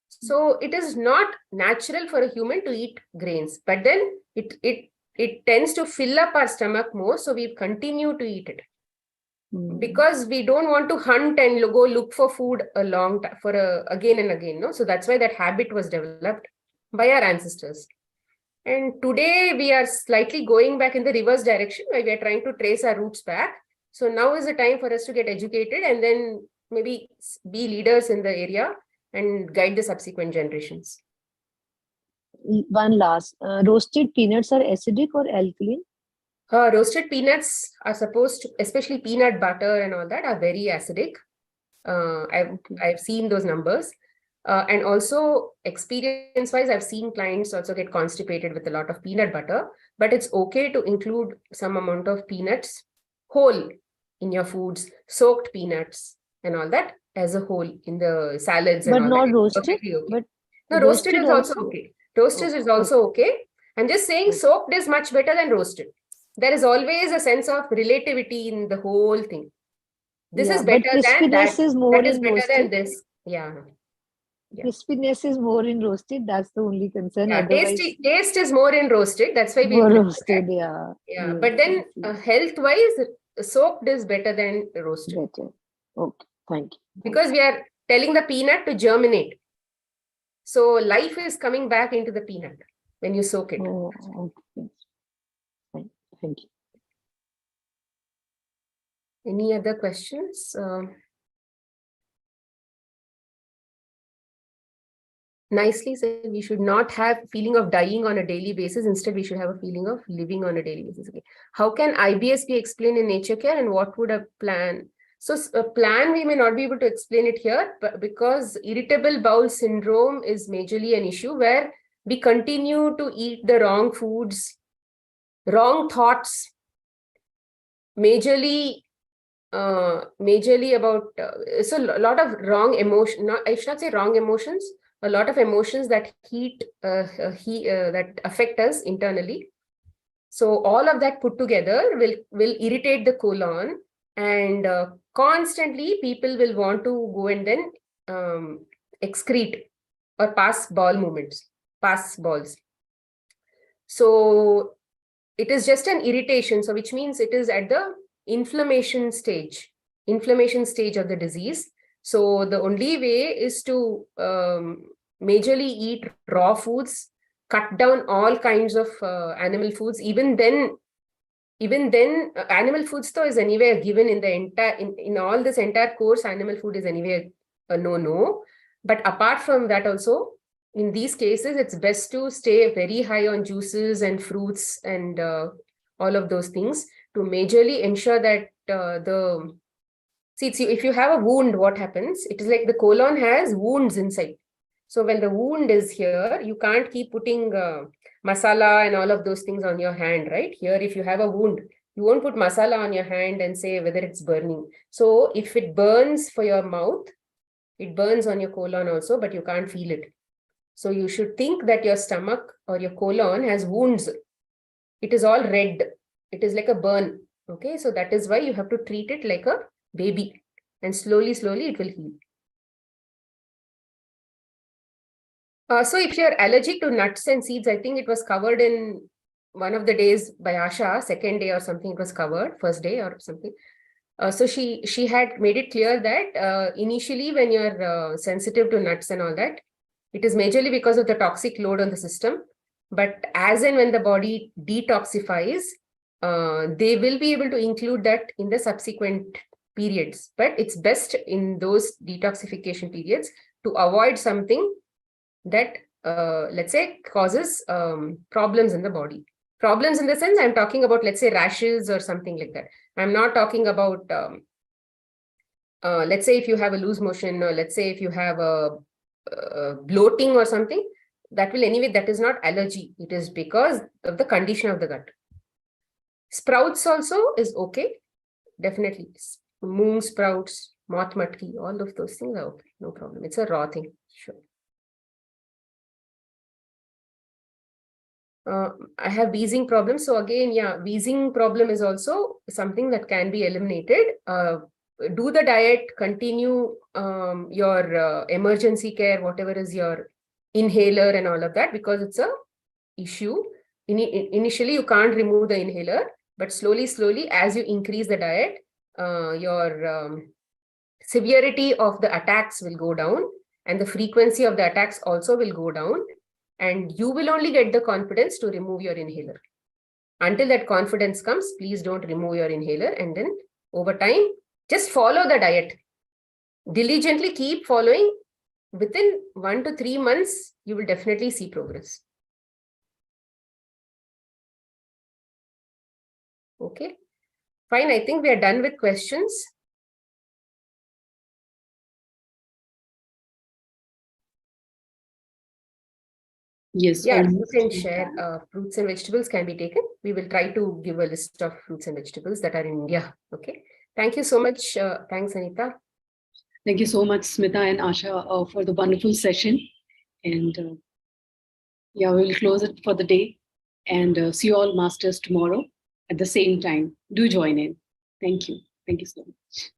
So it is not natural for a human to eat grains. But then it tends to fill up our stomach more. So we continue to eat it. Because we don't want to hunt and go look for food a long time again and again. No? So that's why that habit was developed by our ancestors. And today we are slightly going back in the reverse direction where we are trying to trace our roots back. So now is the time for us to get educated and then maybe be leaders in the area and guide the subsequent generations. One last, roasted peanuts are acidic or alkaline? Roasted peanuts are supposed to, especially peanut butter and all that, are very acidic. I've seen those numbers. And also experience-wise, I've seen clients also get constipated with a lot of peanut butter, but it's okay to include some amount of peanuts whole in your foods, soaked peanuts and all that as a whole in the salads and but all not that. Roasted? Okay. But no, roasted is also okay. Roasted is also okay. I'm just saying soaked is much better than roasted. There is always a sense of relativity in the whole thing. This is better than that. Is more that is better roasted. than this. Yeah. Crispiness is more in roasted. That's the only concern. Yeah, otherwise, taste is more in roasted. That's why we more roasted. Yeah. Yes, but then health-wise, soaked is better than roasted. Better. Okay. Thank you. Because we are telling the peanut to germinate. So life is coming back into the peanut when you soak it. Oh, okay. Thank you. Any other questions? Nicely said, we should not have feeling of dying on a daily basis. Instead, we should have a feeling of living on a daily basis. Okay. How can IBS be explained in nature care and what would a plan? So a plan, we may not be able to explain it here, but because irritable bowel syndrome is majorly an issue where we continue to eat the wrong foods, wrong thoughts, majorly about, so a lot of wrong emotion, I should not say wrong emotions, a lot of emotions that that affect us internally. So all of that put together will irritate the colon, and constantly people will want to go and then excrete or pass balls. So it is just an irritation. So which means it is at the inflammation stage of the disease. So the only way is to majorly eat raw foods, cut down all kinds of animal foods. Even then, animal foods though is anyway given in the entire in all this entire course. Animal food is anyway a no. But apart from that, also in these cases, it's best to stay very high on juices and fruits and all of those things to majorly ensure that if you have a wound, what happens? It is like the colon has wounds inside. So when the wound is here, you can't keep putting masala and all of those things on your hand, right? Here, if you have a wound, you won't put masala on your hand and say whether it's burning. So if it burns for your mouth, it burns on your colon also, but you can't feel it. So you should think that your stomach or your colon has wounds. It is all red. It is like a burn. Okay, so that is why you have to treat it like a baby, and slowly it will heal. So if you're allergic to nuts and seeds, I think it was covered in one of the days by Asha, second day or something, it was covered, first day or something. So she had made it clear that initially when you're sensitive to nuts and all that, it is majorly because of the toxic load on the system. But as and when the body detoxifies, they will be able to include that in the subsequent periods. But it's best in those detoxification periods to avoid something that, let's say, causes problems in the body. Problems in the sense, I'm talking about, let's say, rashes or something like that. I'm not talking about, let's say, if you have a loose motion, or let's say if you have a bloating or something, that will anyway, that is not allergy. It is because of the condition of the gut. Sprouts also is okay, definitely. Moong sprouts, moth matki, all of those things are okay, no problem. It's a raw thing, sure. I have wheezing problem. So again, yeah, wheezing problem is also something that can be eliminated. Do the diet, continue your emergency care, whatever is your inhaler and all of that, because it's a issue. Initially, you can't remove the inhaler, but slowly, as you increase the diet, your severity of the attacks will go down, and the frequency of the attacks also will go down. And you will only get the confidence to remove your inhaler. Until that confidence comes, please don't remove your inhaler. And then over time, just follow the diet. Diligently keep following. Within 1 to 3 months, you will definitely see progress. Okay, fine. I think we are done with questions. Yes. Yeah, you almost can done. share. Fruits and vegetables can be taken. We will try to give a list of fruits and vegetables that are in India. Okay. Thank you so much. Thanks, Anita. Thank you so much, Smita and Asha, for the wonderful session. And yeah, we'll close it for the day. And see you all masters tomorrow at the same time. Do join in. Thank you. Thank you so much.